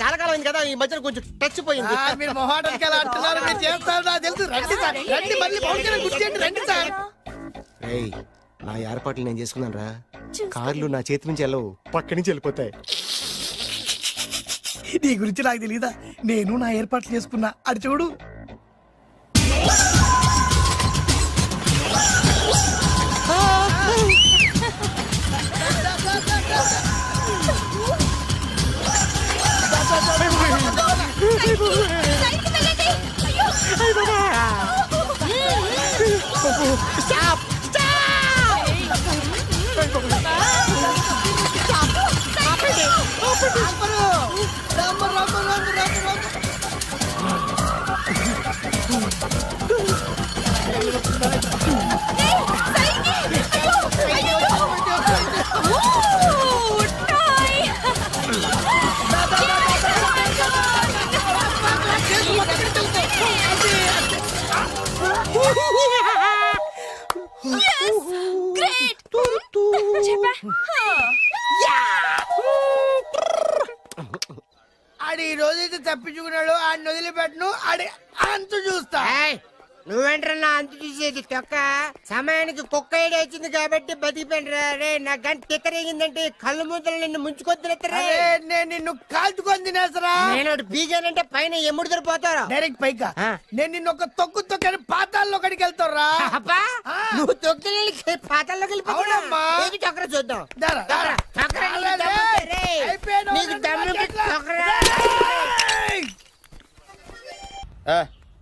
చాలా కాలం అయింది కదా, ఈ మధ్యన కొంచెం టచ్ పోయింది. మీరు మొహాటంకి ఎలా అంటున్నారు? మీరు చేస్తారు నాకు తెలుసు. రండి సార్, రండి. మళ్ళీ పవన్ కళ్యాణ్ గుర్తేంటి? రండి సార్. ఏయ్, నా ఏర్పాట్లు నేను చేసుకున్నాను రా. కార్లు నా చేతి నుంచి వెళ్ళవు, పక్క నుంచి వెళ్ళిపోతాయి. నీ గురించి నాకు తెలీదా? నేను నా ఏర్పాట్లు చేసుకున్నా. అడి చూడు. ఆడి ఈ రోజైతే తప్పించుకున్నాడు. ఆడిని వదిలిపెట్టను. ఆడి అంతు చూస్తా. నువ్వేంట్రా అంత చూసేది తొక్క? సమయానికి కుక్క ఏడు వచ్చింది కాబట్టి బతికిపోయినరా రే. నా గంట తిక్కరేగిందంటే కళ్ళు ముద్దలు నిన్ను ముంచుకొద్దులెత్తరా. నేను నిన్ను కాల్చుకొని తినేసరా. నేను బీగానంటే పైన ఎముడు దొరిపోతారా డైరెక్ట్ పైకా. నేను నిన్ను ఒక తొక్కు తొక్కని పాతాల్లో కడికి వెళ్తారా. నువ్వు తొక్కి పాతల్లోకి వెళ్ళిపోతావమ్మా. చక్ర చూద్దాం. నీకు దమ్ము చక్ర.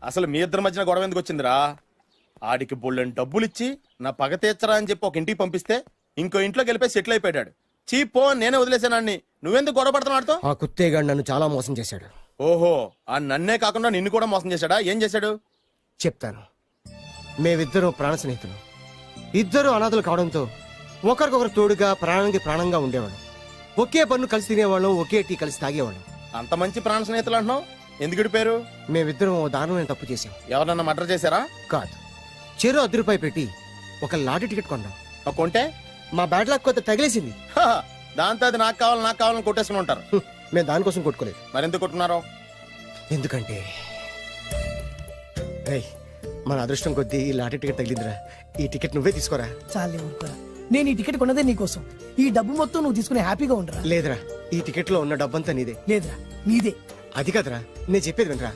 అసలు మీ ఇద్దరి మధ్యన గొడవ ఎందుకు వచ్చిందిరా? ఆడికి బొళ్ళని డబ్బులు ఇచ్చి నా పగ తీర్చరా అని చెప్పి ఒక ఇంటికి పంపిస్తే ఇంకో ఇంట్లో గెలిపే సెటిల్ అయిపోయాడు. చీపో నేనే వదిలేసానాన్ని. నువ్వెందుకు గొడవ పడుతున్నాడుతో? ఆ కుత్తేగాడు నన్ను చాలా మోసం చేశాడు. ఓహో, ఆ నన్నే కాకుండా నిన్ను కూడా మోసం చేశాడా? ఏం చేశాడు చెప్తాను. మేమిద్దరం ప్రాణ స్నేహితులు. ఇద్దరు అనాథలు కావడంతో ఒకరికొకరు తోడుగా ప్రాణానికి ప్రాణంగా ఉండేవాళ్ళం. ఒకే పన్ను కలిసి తినేవాళ్ళం, ఒకే టీ కలిసి తాగేవాళ్ళం. అంత మంచి ప్రాణ స్నేహితులు అంటున్నావు, ఎందుకు పేరు? మేమిద్దరం ఓ దారుణమైన తప్పు చేశాం. ఎవరన్నా మర్డర్ చేశారా? కాదు, చెరో ₹10 పెట్టి ఒక లాటరీ టికెట్ కొన్నాం. కొంటే మా బ్యాడ్ లక్ కొంత తగిలేసింది. దాంతో అది నాకు కావాలని కొట్టేసుకుని ఉంటారు. మేము దానికోసం కొట్టుకోలేదు. మరెందుకు కొట్టుకున్నారో? ఎందుకంటే మన అదృష్టం కొద్దీ ఈ లాటరీ టికెట్ తగిలిందిరా. ఈ టికెట్ నువ్వే తీసుకోరా. చాలే ఊరుకోరా. నేను ఈ టికెట్ కొన్నదే నీకోసం. ఈ డబ్బు మొత్తం నువ్వు తీసుకుని హ్యాపీగా ఉండరా. లేదురా, ఈ టికెట్ లో ఉన్న డబ్బంతా నీదే. లేదురా, నీదే. అది కదరా, నేను చెప్పేది వినరా.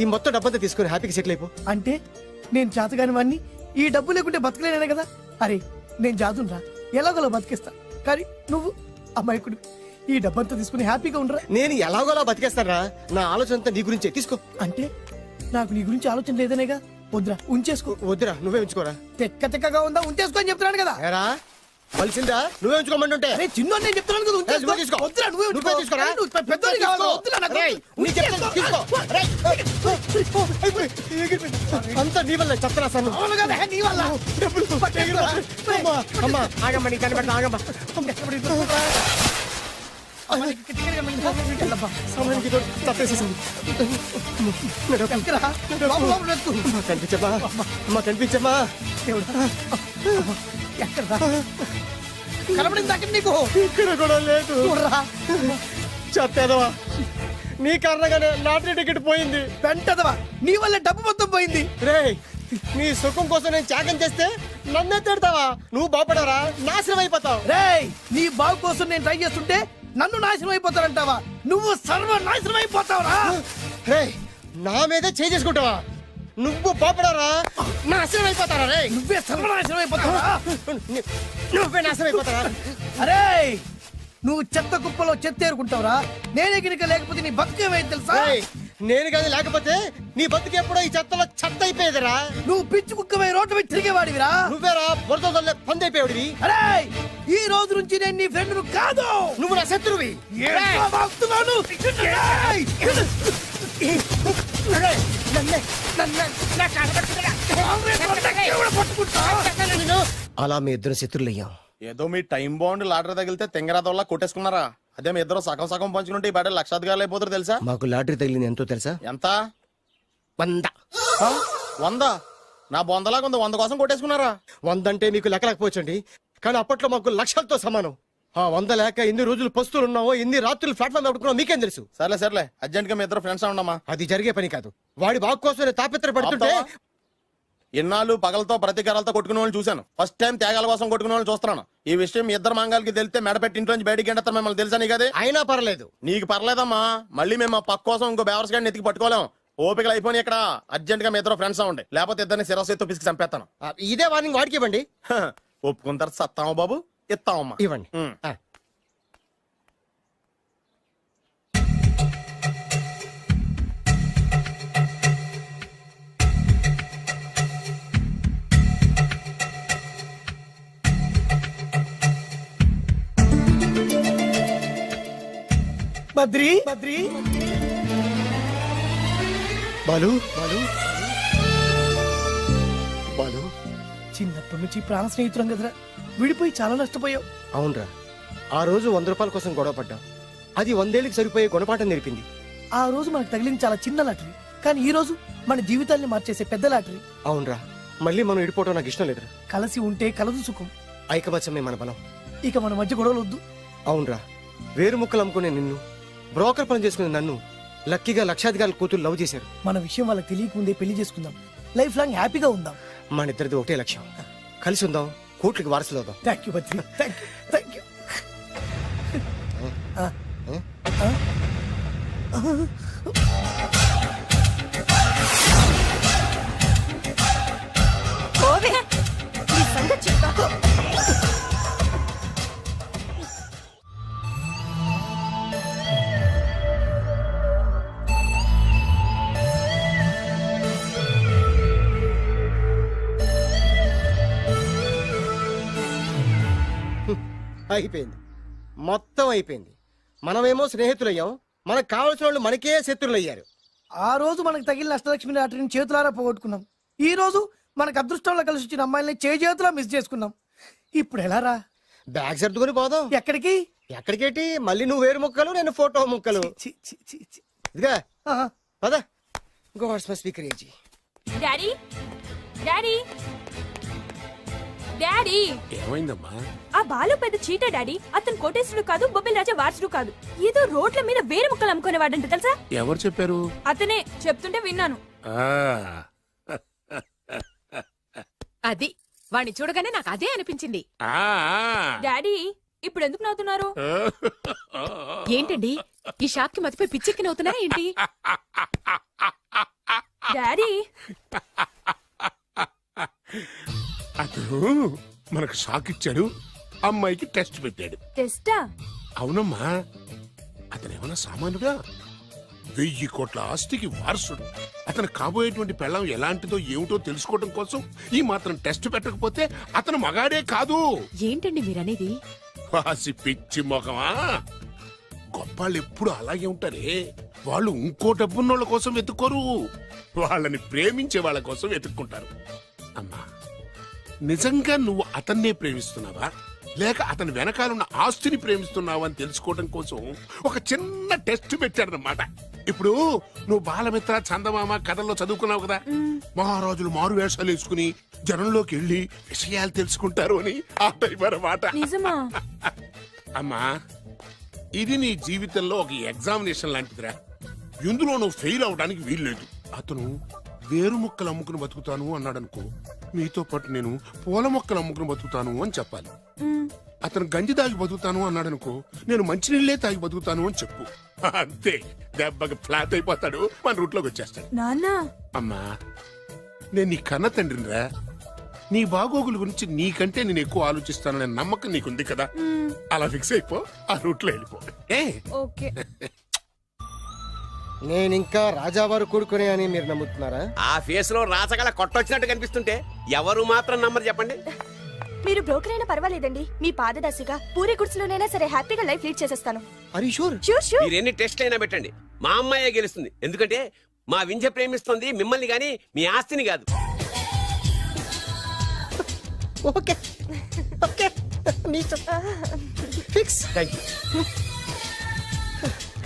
ఈ మొత్తం డబ్బంతా తీసుకుని హ్యాపీగా సెటిల్ అయిపో. అంటే నేను చేతగాని వాడిని, ఈ డబ్బు లేకుంటే బతకలేనే కదా. అరే నేను జాతునరా, ఎలాగోలా బతికేస్తా. కానీ నువ్వు అమాయకుడు. ఈ డబ్బంతా తీసుకుని హ్యాపీగా ఉండరా. నేను ఎలాగోలా బతికేస్తారా. నా ఆలోచన అంతా నీ గురించే. తీసుకో. అంటే నాకు నీ గురించి ఆలోచన లేదనేగా. వద్దురా, ఉంచేసుకో. వద్దురా, నువ్వే ఉంచుకోరా. తెక్కగా ఉందా, ఉంచేసుకో అని చెప్తున్నాను కదా. ఏరా కలిసిందా? నువ్వే ఉంచుకోమంటుంటే చిన్న నేను చెప్తున్నాను కదా, ఉంచేసుకో. తీసుకో. వద్దురా, నువ్వే తీసుకోరా. పెద్దోని కావాలి. వద్దురా, నాకు అంతా నీ వల్ల చెప్తారా సార్. అవును కదా, నీ వల్ల. అమ్మా ఆగమ్మా, నీ కనబడతా ఆగమ్మా. సమయానికి తప్పేసేసింది. కనిపించమ్మా అమ్మా, కనిపించమ్మా. ఎక్కడ కనబడింది అక్కడ నీకు? ఇక్కడ కూడా లేదు. చెప్పేదవా, నీ కారణంగానే లాటరీ టికెట్ పోయింది. వెంటదవా, నీ వల్ల డబ్బు మొత్తం పోయింది. రే, నీ సుఖం కోసం నేను త్యాగం చేస్తే నన్నే తిడతావా? నువ్వు బాగుపడరా, నాశనం అయిపోతావు. రే, నీ బాగు కోసం నేను ట్రై చేస్తుంటే నన్ను నాశనం అయిపోతానంటావా? నువ్వు సర్వ నాశనం అయిపోతావురా. రే, నా మీదే చేసుకుంటావా? నువ్వు బాగుపడరా, నాశనం అయిపోతారా? రే, నువ్వే సర్వనాశనం అయిపోతావా? నువ్వే నాశనం అయిపోతావా? అరే, నువ్వు చెత్త కుప్పలో చెత్త ఏరుకుంటావురా. నేనే గినక లేకపోతే నీ బతుకేమైంది తెలుసా? నేను కానీ లేకపోతే నీ బతుకు ఎప్పుడో ఈ చెత్తలో చెత్త అయిపోయేదిరా. నువ్వు పిచ్చి కుక్కమై రోడ్డు మీద తిరిగేవాడివిరా. నువ్వేరా బురదలే పంది అయిపోయాడివి. అరే, ఈ రోజు నుంచి నేను నీ ఫ్రెండ్ కాదు, నువ్వు నా శత్రువి. అలా మీ ఇద్దరు శత్రులయ్యాం. ఏదో మీ టైం బాండ్ లాటరీ తగిలితే తెంగరాదోళ్ళ కొట్టేసుకున్నారా? అదే మీ ఇద్దరు సగం సగం పంచుకుంటే ఈ బయట లక్షాధికారులు అయిపోతారు తెలుసా? మాకు లాటరీ తగిలింది ఎంతో తెలుసా? ఎంత? 100. 100? నా బొందలాగా ఉంది, 100 కోసం కొట్టేసుకున్నారా? 100 అంటే మీకు లెక్కలేకపోవచ్చండి, కానీ అప్పట్లో మాకు లక్షలతో సమానం. ఆ 100 లేక ఎన్ని రోజులు పస్తులు ఉన్నావో, ఎన్ని రాత్రులు ప్లాట్ఫామ్ పెట్టుకున్నావు మీకేం తెలుసు? సర్లే సర్లే, అర్జెంట్ గా మీ ఇద్దరు ఫ్రెండ్స్ ఉండమ్మా. అది జరిగే పని కాదు. వాడి బాగు కోసం నేను తాపిత్ర పడుతుంటే ఇన్నాళ్ళు పగలతో ప్రతీకారాలతో కొట్టుకునే వాళ్ళు చూశాను. ఫస్ట్ టైం త్యాగాల కోసం కొట్టుకునే వాళ్ళు చూస్తున్నాను. ఈ విషయం మీ ఇద్దరు మంగాలకి తెలిస్తే మెడపెట్టి ఇంట్లో నుంచి బయటికి ఎండతారు. మిమ్మల్ని తెలుసా నీకు? అది అయినా పర్లేదు. నీకు పర్లేదమ్మా, మళ్ళీ మేము ఆ పక్క కోసం ఇంకో బేవర్స్ గాడిని ఎత్తికి పట్టుకోలేం. ఓపికలు అయిపోయి ఇక్కడ అర్జెంట్ గా మీ ఇద్దరు ఫ్రెండ్స్ ఉండే, లేకపోతే ఇద్దరిని శిరస్సుతో పిసికి చంపేస్తాను. ఇదే వార్నింగ్ వాడికి ఇవ్వండి. ఒప్పుకుంటారు సత్తామా బాబు? ఇస్తామమ్మా, ఇవ్వండి. బద్రి బద్రి బాలు బాలు బాలు, చిన్నప్పటి నుంచి ప్రాణ స్నేహితులం కదరా, విడిపోయి చాలా నష్టపోయావు. అవునరా, ఆ రోజు 100 రూపాయల కోసం గొడవ పడ్డాం. అది 100 ఏళ్ళకి సరిపోయే గుణపాఠం నేర్పింది. ఆ రోజు మనకు తగిలింది చాలా చిన్న లాటరీ, కానీ ఈ రోజు మన జీవితాన్ని మార్చేసే పెద్ద లాటరీ. అవునరా, మళ్ళీ మనం విడిపోవడం నాకు ఇష్టం లేదురా. కలిసి ఉంటే కలదు సుఖం, ఐకమత్యమే మన బలం. ఇక మన మధ్య గొడవలు వద్దు. అవునరా, వేరు ముక్కలు అమ్ముకునే నిన్ను, బ్రోకర్ పని చేసుకునే నన్ను లక్కీగా లక్షాధికారుల కూతురు లవ్ చేశారు. మన విషయం వాళ్ళకి తెలియకముందే పెళ్లి చేసుకుందాం, లైఫ్ లాంగ్ హ్యాపీగా ఉందాం. మన ఇద్దరిది ఒకటే లక్ష్యం, కలిసి ఉందాం, కోట్లకి వారసులు అవుదాం. Thank you Badri, thank you, thank you. అయిపోయింది, మొత్తం అయిపోయింది. మనమేమో స్నేహితులయ్యాం, మనకు కావలసిన వాళ్ళు మనకే శత్రులయ్యారు. ఆ రోజు మనకు తగిలిన అష్టలక్ష్మి లాటరీని చేతులారా పోగొట్టుకున్నాం. ఈ రోజు మనకు అదృష్టంలో కలిసి వచ్చిన అమ్మాయిని చేతులా మిస్ చేసుకున్నాం. ఇప్పుడు ఎలా రా? బ్యాగ్ సర్దుకొని పోదాం. ఎక్కడికి? ఎక్కడికేటి? మళ్ళీ నువ్వు వేరు ముక్కలు, నేను ఫోటో ముక్కలు. ఇదిగా పద. God's must be crazy. Daddy daddy daddy, ఏమైందమ్మా? ఆ బాలు పెద్ద చీట డాడీ. అతను కోటేశ్వరుడు కాదు, బొబ్బిల్ రాజా వారసుడు కాదు. ఏదో రోడ్ల మీద వేరే ముక్కలు అమ్ముకునేవాడంట తెలుసా? ఎవరు చెప్పారు? అతనే చెప్తుంటే విన్నాను. అది వాణ్ణి చూడగానే నాకు అదే అనిపించింది. డాడీ, ఇప్పుడు ఎందుకు నవ్వుతున్నారు? ఏంటండి ఈ షాక్ కి మతిపోయి పిచ్చెక్కి నవ్వుతున్నారా ఏంటి? డాడీ, అతను మనకు షాక్ ఇచ్చాడు, అమ్మాయికి టెస్ట్ పెట్టాడు. టెస్టా? అవునమ్మా, అతనేమన్నా సామాన్యుడా? 1000 కోట్ల ఆస్తికి వారసుడు. అతను కాబోయేటువంటి పెళ్ళం ఎలాంటిదో ఏమిటో తెలుసుకోవడం కోసం ఈ మాత్రం టెస్ట్ పెట్టకపోతే అతను మగాడే కాదు. ఏంటండి మీరనేది? వాసి పిచ్చి మొఖమా, గొప్పాళ్ళు ఎప్పుడు అలాగే ఉంటారే. వాళ్ళు ఇంకో డబ్బున్నోళ్ళ కోసం వెతుక్కోరు, వాళ్ళని ప్రేమించే వాళ్ళ కోసం వెతుక్కుంటారు. అమ్మా, నిజంగా నువ్వు అతన్నే ప్రేమిస్తున్నావా లేక అతని వెనకాలన్న ఆస్తిని ప్రేమిస్తున్నావా అని తెలుసుకోవడం కోసం ఒక చిన్న టెస్ట్ పెట్టాడనమాట. ఇప్పుడు నువ్వు బాలమిత్ర చందమామ కథల్లో చదువుకున్నావు కదా, మహారాజులు మారు వేషాలు వేసుకుని జనంలోకి వెళ్ళి విషయాలు తెలుసుకుంటారు అని ఆ టైప్ అన్నమాట. నిజమా? అమ్మా, ఇది నీ జీవితంలో ఒక ఎగ్జామినేషన్ లాంటిదిరా. ఇందులో నువ్వు ఫెయిల్ అవడానికి వీల్లేదు. అతను వేరు మొక్కలు అమ్ముకుని బతుకుతాను అన్నాడు అనుకో, మీతో పాటు నేను పూల మొక్కలు అమ్ముకుని బతుకుతాను అని చెప్పాలి. అతను గంజి తాగి బతుకుతాను అన్నాడు అనుకో, నేను మంచినీళ్ళే తాగి బతుకుతాను అని చెప్పు. అంతే, దెబ్బకి ఫ్లాట్ అయిపోతాడు, మన రూట్లోకి వచ్చేస్తాడు. నాన్నా, అమ్మా, నేను నీ కన్న తండ్రినిరా. నీ బాగోగుల గురించి నీకంటే నేను ఎక్కువ ఆలోచిస్తాననే నమ్మకం నీకుంది కదా. అలా ఫిక్స్ అయిపో, ఆ రూట్లో వెళ్ళిపో. ఓకే. నేను ఇంకా రాజావారు కూడుకునే అని మీరు నమ్ముతున్నారా? ఆ ఫేస్ లో రాచగల కొట్టొచ్చినట్టు కనిపిస్తుంటే ఎవరు మాత్రం నమ్మరు చెప్పండి. మీరు బ్రోకర్ అయినా పర్వాలేదండి. మీ పాదదాసిగా పూరి గుడ్స్లోనైనా సరే హ్యాపీగా లైఫ్ లీడ్ చేసేస్తాను. అరే షూర్. మీరు ఎన్ని టెస్ట్లు అయినా పెట్టండి, మా అమ్మాయే గెలుస్తుంది. ఎందుకంటే మా వింజ ప్రేమిస్తుంది మిమ్మల్ని గాని మీ ఆస్తిని కాదు. Okay okay, fix. Thank you.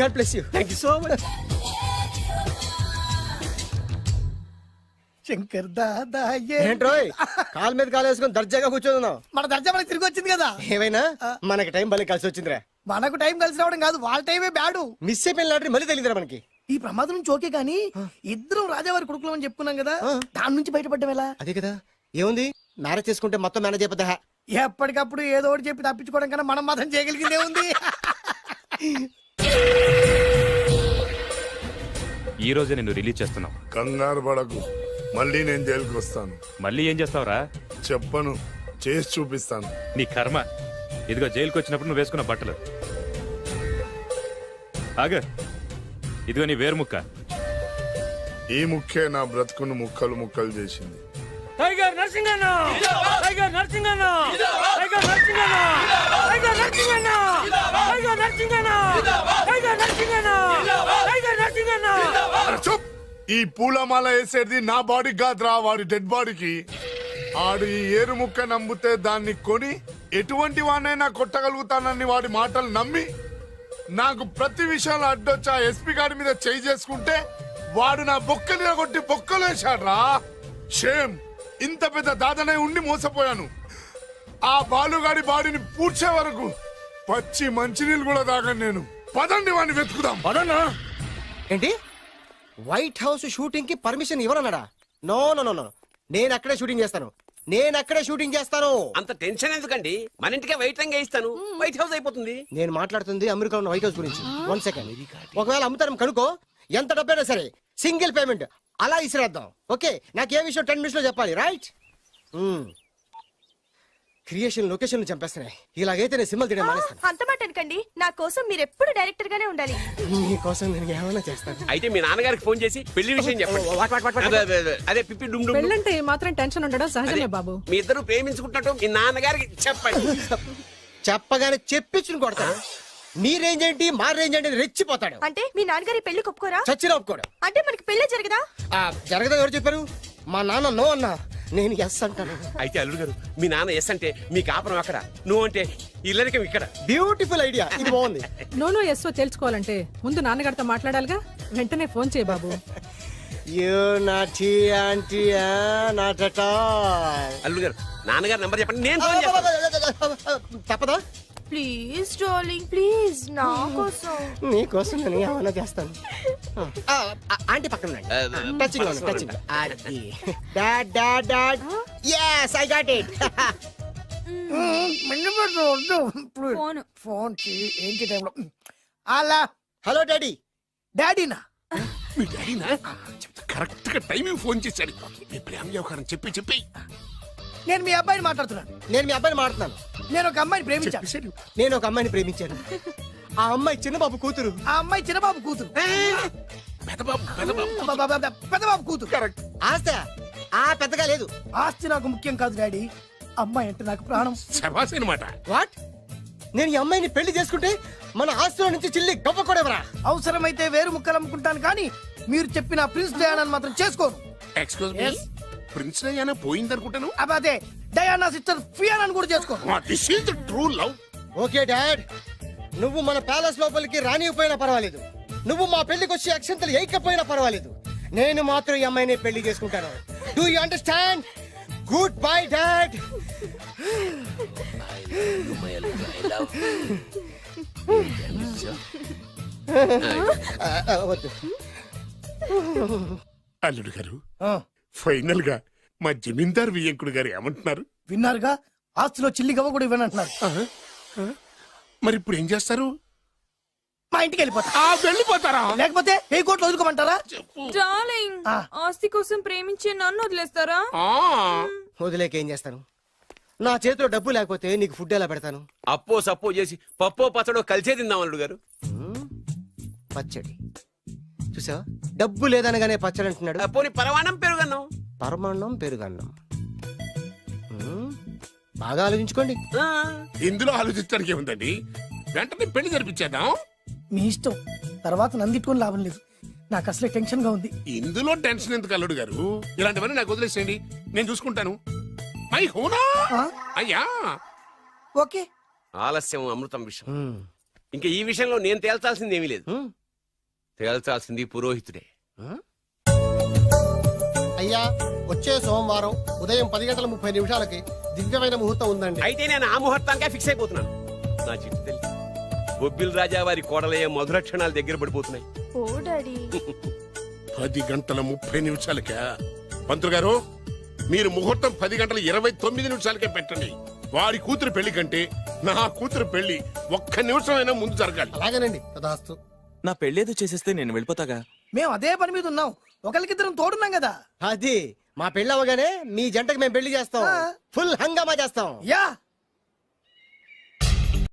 God bless you. Thank you so much. Shankar Dada ఏంట్రోయ్ కాలు మీద కాలు వేసుకొని దర్జాగా కూర్చోదున్నావు? మన దర్జా మనకి తిరిగి వచ్చింది కదా. ఏమైనా మనకి టైం భలే కలిసి వచ్చిందిరా. మనకు టైం కలిసి రావడం కాదు, వాళ్ళ టైమే బ్యాడు. మిస్ అయిపోయిన లాటరీ మళ్ళీ తెలియదురా మనకి. ఈ ప్రమాదం నుంచి ఓకే గానీ ఇద్దరం రాజావారి కొడుకులు అని చెప్పుకున్నాం కదా, దాని నుంచి బయటపడ్డం ఎలా? అదే కదా, ఏముంది మ్యారేజ్ చేసుకుంటే మొత్తం మేనేజ్ అయిపోతా. ఎప్పటికప్పుడు ఏదో ఒకటి చెప్పి తప్పించుకోవడం కన్నా మనం మాత్రం చేయగలిగిందే ఉంది. ఈ రోజే నేను రిలీజ్ చేస్తున్నాం. కంగారు పడకు, మళ్ళీ నేను జైలుకి వస్తాను. మళ్ళీ ఏం చేస్తావురా? చెప్పను, చేసి చూపిస్తాను. నీ కర్మ. ఇదిగో జైలుకి వచ్చినప్పుడు నువ్వు వేసుకున్న బట్టలు. ఆగ, ఇదిగో నీ వేరు ముక్క. ఈ ముక్కే నా బ్రతుకును ముక్కలు ముక్కలు చేసింది. టైగర్ నరసింగన్న, టైగర్ నరసింగన్న, టైగర్ నరసింగన్న, టైగర్ నరసింగన్న, టైగర్ నరసింగన్న, టైగర్ నరసింగన్న, టైగర్ నరసింగన్న. చూప్, ఈ పూలమాల వేసేది నా బాడీ కాదురా, వాడి డెడ్ బాడీకి. ఆడు ఈ ఏరు ముక్క నమ్మితే దాన్ని కొని ఎటువంటి వాడినైనా కొట్టగలుగుతానని వాడి మాటలు నమ్మి నాకు ప్రతి విషయంలో అడ్డొచ్చా ఎస్పీ గారి మీద చేయి చేసుకుంటే వాడు నా బొక్కని కొట్టి బొక్కలేశాడ్రా. షేమ్, ఇంత పెద్ద దాదనై ఉండి మోసపోయాను. ఆ బాలుగాడి బాడీని పూడ్చే వరకు పచ్చి మంచినీళ్ళు కూడా తాగను నేను. పదండి వాడిని వెతుకుదాం. పదన్నా. ఏంటి వైట్ హౌస్ షూటింగ్ కి పర్మిషన్ ఇవ్వరన్నాడా? నో నో నో నో, నేను అక్కడే షూటింగ్ చేస్తాను, నేను అక్కడే షూటింగ్ చేస్తాను. అంత టెన్షన్ ఎందుకండి, మన ఇంటికే వైట్ రంగు వేయిస్తాను, వైట్ హౌస్ అయిపోతుంది. నేను మాట్లాడుతుంది అమెరికా ఉన్న వైట్ హౌస్ గురించి. 1 సెకండ్. ఒకవేళ అమ్ముతాను కనుకో, ఎంత డబ్బైనా సరే సింగిల్ పేమెంట్ అలా ఇసిరేద్దాం. ఓకే, నాకు ఏ విషయం 10 మినిట్స్ లో చెప్పాలి, రైట్? Creation location చంపేస్తున్నాయి. ఇలాగైతే నేను సినిమాలు తీయడం మానేస్తాను. అంత మాట అనకండి, నా కోసం మీరు ఎప్పుడు డైరెక్టర్ గానే ఉండాలి. మీకోసం నేను ఏమైనా చేస్తాను. అయితే మీ నాన్నగారికి ఫోన్ చేసి పెళ్లి విషయం చెప్పండి. అదే పిప్పి డుమ్ డుమ్. పెళ్ళంటే మాత్రం టెన్షన్ ఉండడం సహజమే బాబు. మీ ఇద్దరు ప్రేమించుకుంటున్నట్టు మీ నాన్నగారికి చెప్పండి. చెప్పగానే చెప్పించుని కొడతాడు. నీ రేంజ్ ఏంటి, మా రేంజ్ ఏంటి అని రెచ్చిపోతాడు. అంటే మీ నాన్నగారి పెళ్లి ఒప్పుకోరా? చచ్చిన ఒప్పుకోడు. అంటే మనకి పెళ్లి జరగదా? జరగదా? ఎవరు చెప్పారు? మా నాన్న నో అన్నా, నేను ఎస్ అంటాను. అయితే అల్లుడు గారు, మీ నాన్న ఎస్ అంటే మీ కాపురం అక్కడ, నువ్వు అంటే ఇల్లరికం ఇక్కడ. బ్యూటిఫుల్ ఐడియా, ఇది బాగుంది. నోనో ఎస్ఓ తెలుసుకోవాలంటే ముందు నాన్నగారితో మాట్లాడాలిగా. వెంటనే ఫోన్ చేయి బాబు. You naughty aunty, not at all. అల్లుడు గారు, నాన్నగారు నంబర్ చెప్పండి, నేను ఫోన్ చేస్తాను. తప్పదా? ప్లీజ్ డార్లింగ్, ప్లీజ్ నా కోసం. నీ కోసం నేను ఏమైనా చేస్తాను. ఆంటీ పక్కన ఉండండి. టచింగ్ లో touching. Dad dad dad, yes I got it. Phone phone ఏంటి టైంలో? అలా హలో డాడీ. డాడీనా? మీ డాడీనా? కరెక్ట్ గా టైమింగ్ ఫోన్ చేశాడు. మీ ప్రేమ వ్యవహారం చెప్పి చెప్పి. నేను మీ అబ్బాయిని మాట్లాడుతున్నాను. నేను మీ అబ్బాయిని మాట్లాడుతున్నాను. నేను ఒక అమ్మాయిని ప్రేమించాను. నేను ఒక అమ్మాయిని ప్రేమించాను. ఆ అమ్మాయి చిన్నబాబు కూతురు. ఆ అమ్మాయి చిన్నబాబు కూతురు. పెద్దబాబు కూతురు. కరెక్ట్. ఆస్తి ఆ పెద్దగా లేదు. ఆస్తి నాకు ముఖ్యం కాదు డాడీ, అమ్మాయి అంటే నాకు ప్రాణం. శబాస్ అనమాట. వాట్? నేను ఈ అమ్మాయిని పెళ్లి చేసుకుంటే మన ఆస్తిలో నుంచి చిల్లి గొప్ప కూడా ఎవరా? అవసరమైతే వేరు ముక్కలు అమ్ముకుంటాను, కానీ మీరు చెప్పిన ప్రిన్స్ డయానాని మాత్రం చేసుకోను. ఎక్స్క్యూజ్ మీ, ప్రిన్స్ డయానా పోయిందనుకుంటాను. అదే డయానా సిస్టర్ ఫియానాని కూడా చేసుకో. This is the true love. Okay dad, నువ్వు మన ప్యాలెస్ లోపలికి రానిపోయినా పర్వాలేదు, నువ్వు మా పెళ్లికి వచ్చి అక్షంతలు వేయకపోయినా పర్వాలేదు, నేను మాత్రం ఈ అమ్మాయిని పెళ్లి చేసుకుంటాను. Do you understand? Good bye dad. వద్దు. అల్లుడు గారు, ఆ, ఫైనల్ గా మా జమీందార్ వియ్యంకుడు గారు ఏమంటున్నారు? విన్నారుగా, ఆస్తిలో చిల్లి గవ్వ కూడా ఇవ్వనంటున్నారు. మరి ఇప్పుడు ఏం చేస్తారు? మా ఇంటికి వెళ్ళిపోతా. వెళ్ళిపోతారా? లేకపోతే ఏ కోట్లు వదులుకోమంటారా? డార్లింగ్, ఆ. ఆస్తి కోసం ప్రేమించే నన్ను వదిలేస్తారా? వదిలేక ఏం చేస్తాను? నా చేతిలో డబ్బు లేకపోతే నీకు ఫుడ్ ఎలా పెడతాను? అప్పో సప్పో చేసి పప్పో పచ్చడో కలిసే తిందాం అల్లుడు గారు. పచ్చడి చూసా, డబ్బు లేదనగానే పచ్చడి అంటున్నాడు. పోనీ పరవాణం పెరుగన్నాం. పరమాన్నం పెరుగన్నం. బాగా ఆలోచించుకోండి. ఇందులో ఆలోచించడానికి ఏముందండి, వెంటనే పెళ్లి జరిపించేద్దాం. మీ ఇష్టం. తర్వాత నందిట్టుకుని లాభం లేదు. నాకు అసలే టెన్షన్ గా ఉంది. ఇందులో టెన్షన్ ఎందుకు అల్లుడు గారు? ఇలాంటివన్నీ నాకు వదిలేసేయండి, నేను చూసుకుంటాను. మై హోనా ఆ? అయ్యా. ఓకే. ఆలస్యం అమృతం విషయం. ఇంకా ఈ విషయంలో నేను తేల్చాల్సింది ఏమీ లేదు. తేల్చాల్సింది పురోహితుడే. అయ్యా, వచ్చే సోమవారం ఉదయం 10:30 దివ్యమైన ముహూర్తం ఉందండి. అయితే నేను ఆ ముహూర్తానికే ఫిక్స్ అయిపోతున్నాను. నా చిట్టు తల్లి బొబ్బిల్ రాజా వారి కోడలయ్యే మధుర క్షణాలు దగ్గర పడిపోతున్నాయి. ఓ డాడీ, 10:30 పంతులు గారు, మీరు ముహూర్తం 10:29 పెట్టండి. వాడి కూతురు పెళ్లి కంటే నా కూతురు పెళ్లి 1 నిమిషమైనా ముందు జరగాలి. అలాగేనండి, తదాస్తు. నా పెళ్ళేదో చేసేస్తే నేను వెళ్ళిపోతాగా. మేము అదే పని మీద ఉన్నాం. ఒకరికిద్దరం తోడున్నాం కదా. అది మా పెళ్ళి అవగానే మీ జంటకి మేము పెళ్లి చేస్తాం. ఫుల్ హంగామా చేస్తాం. యా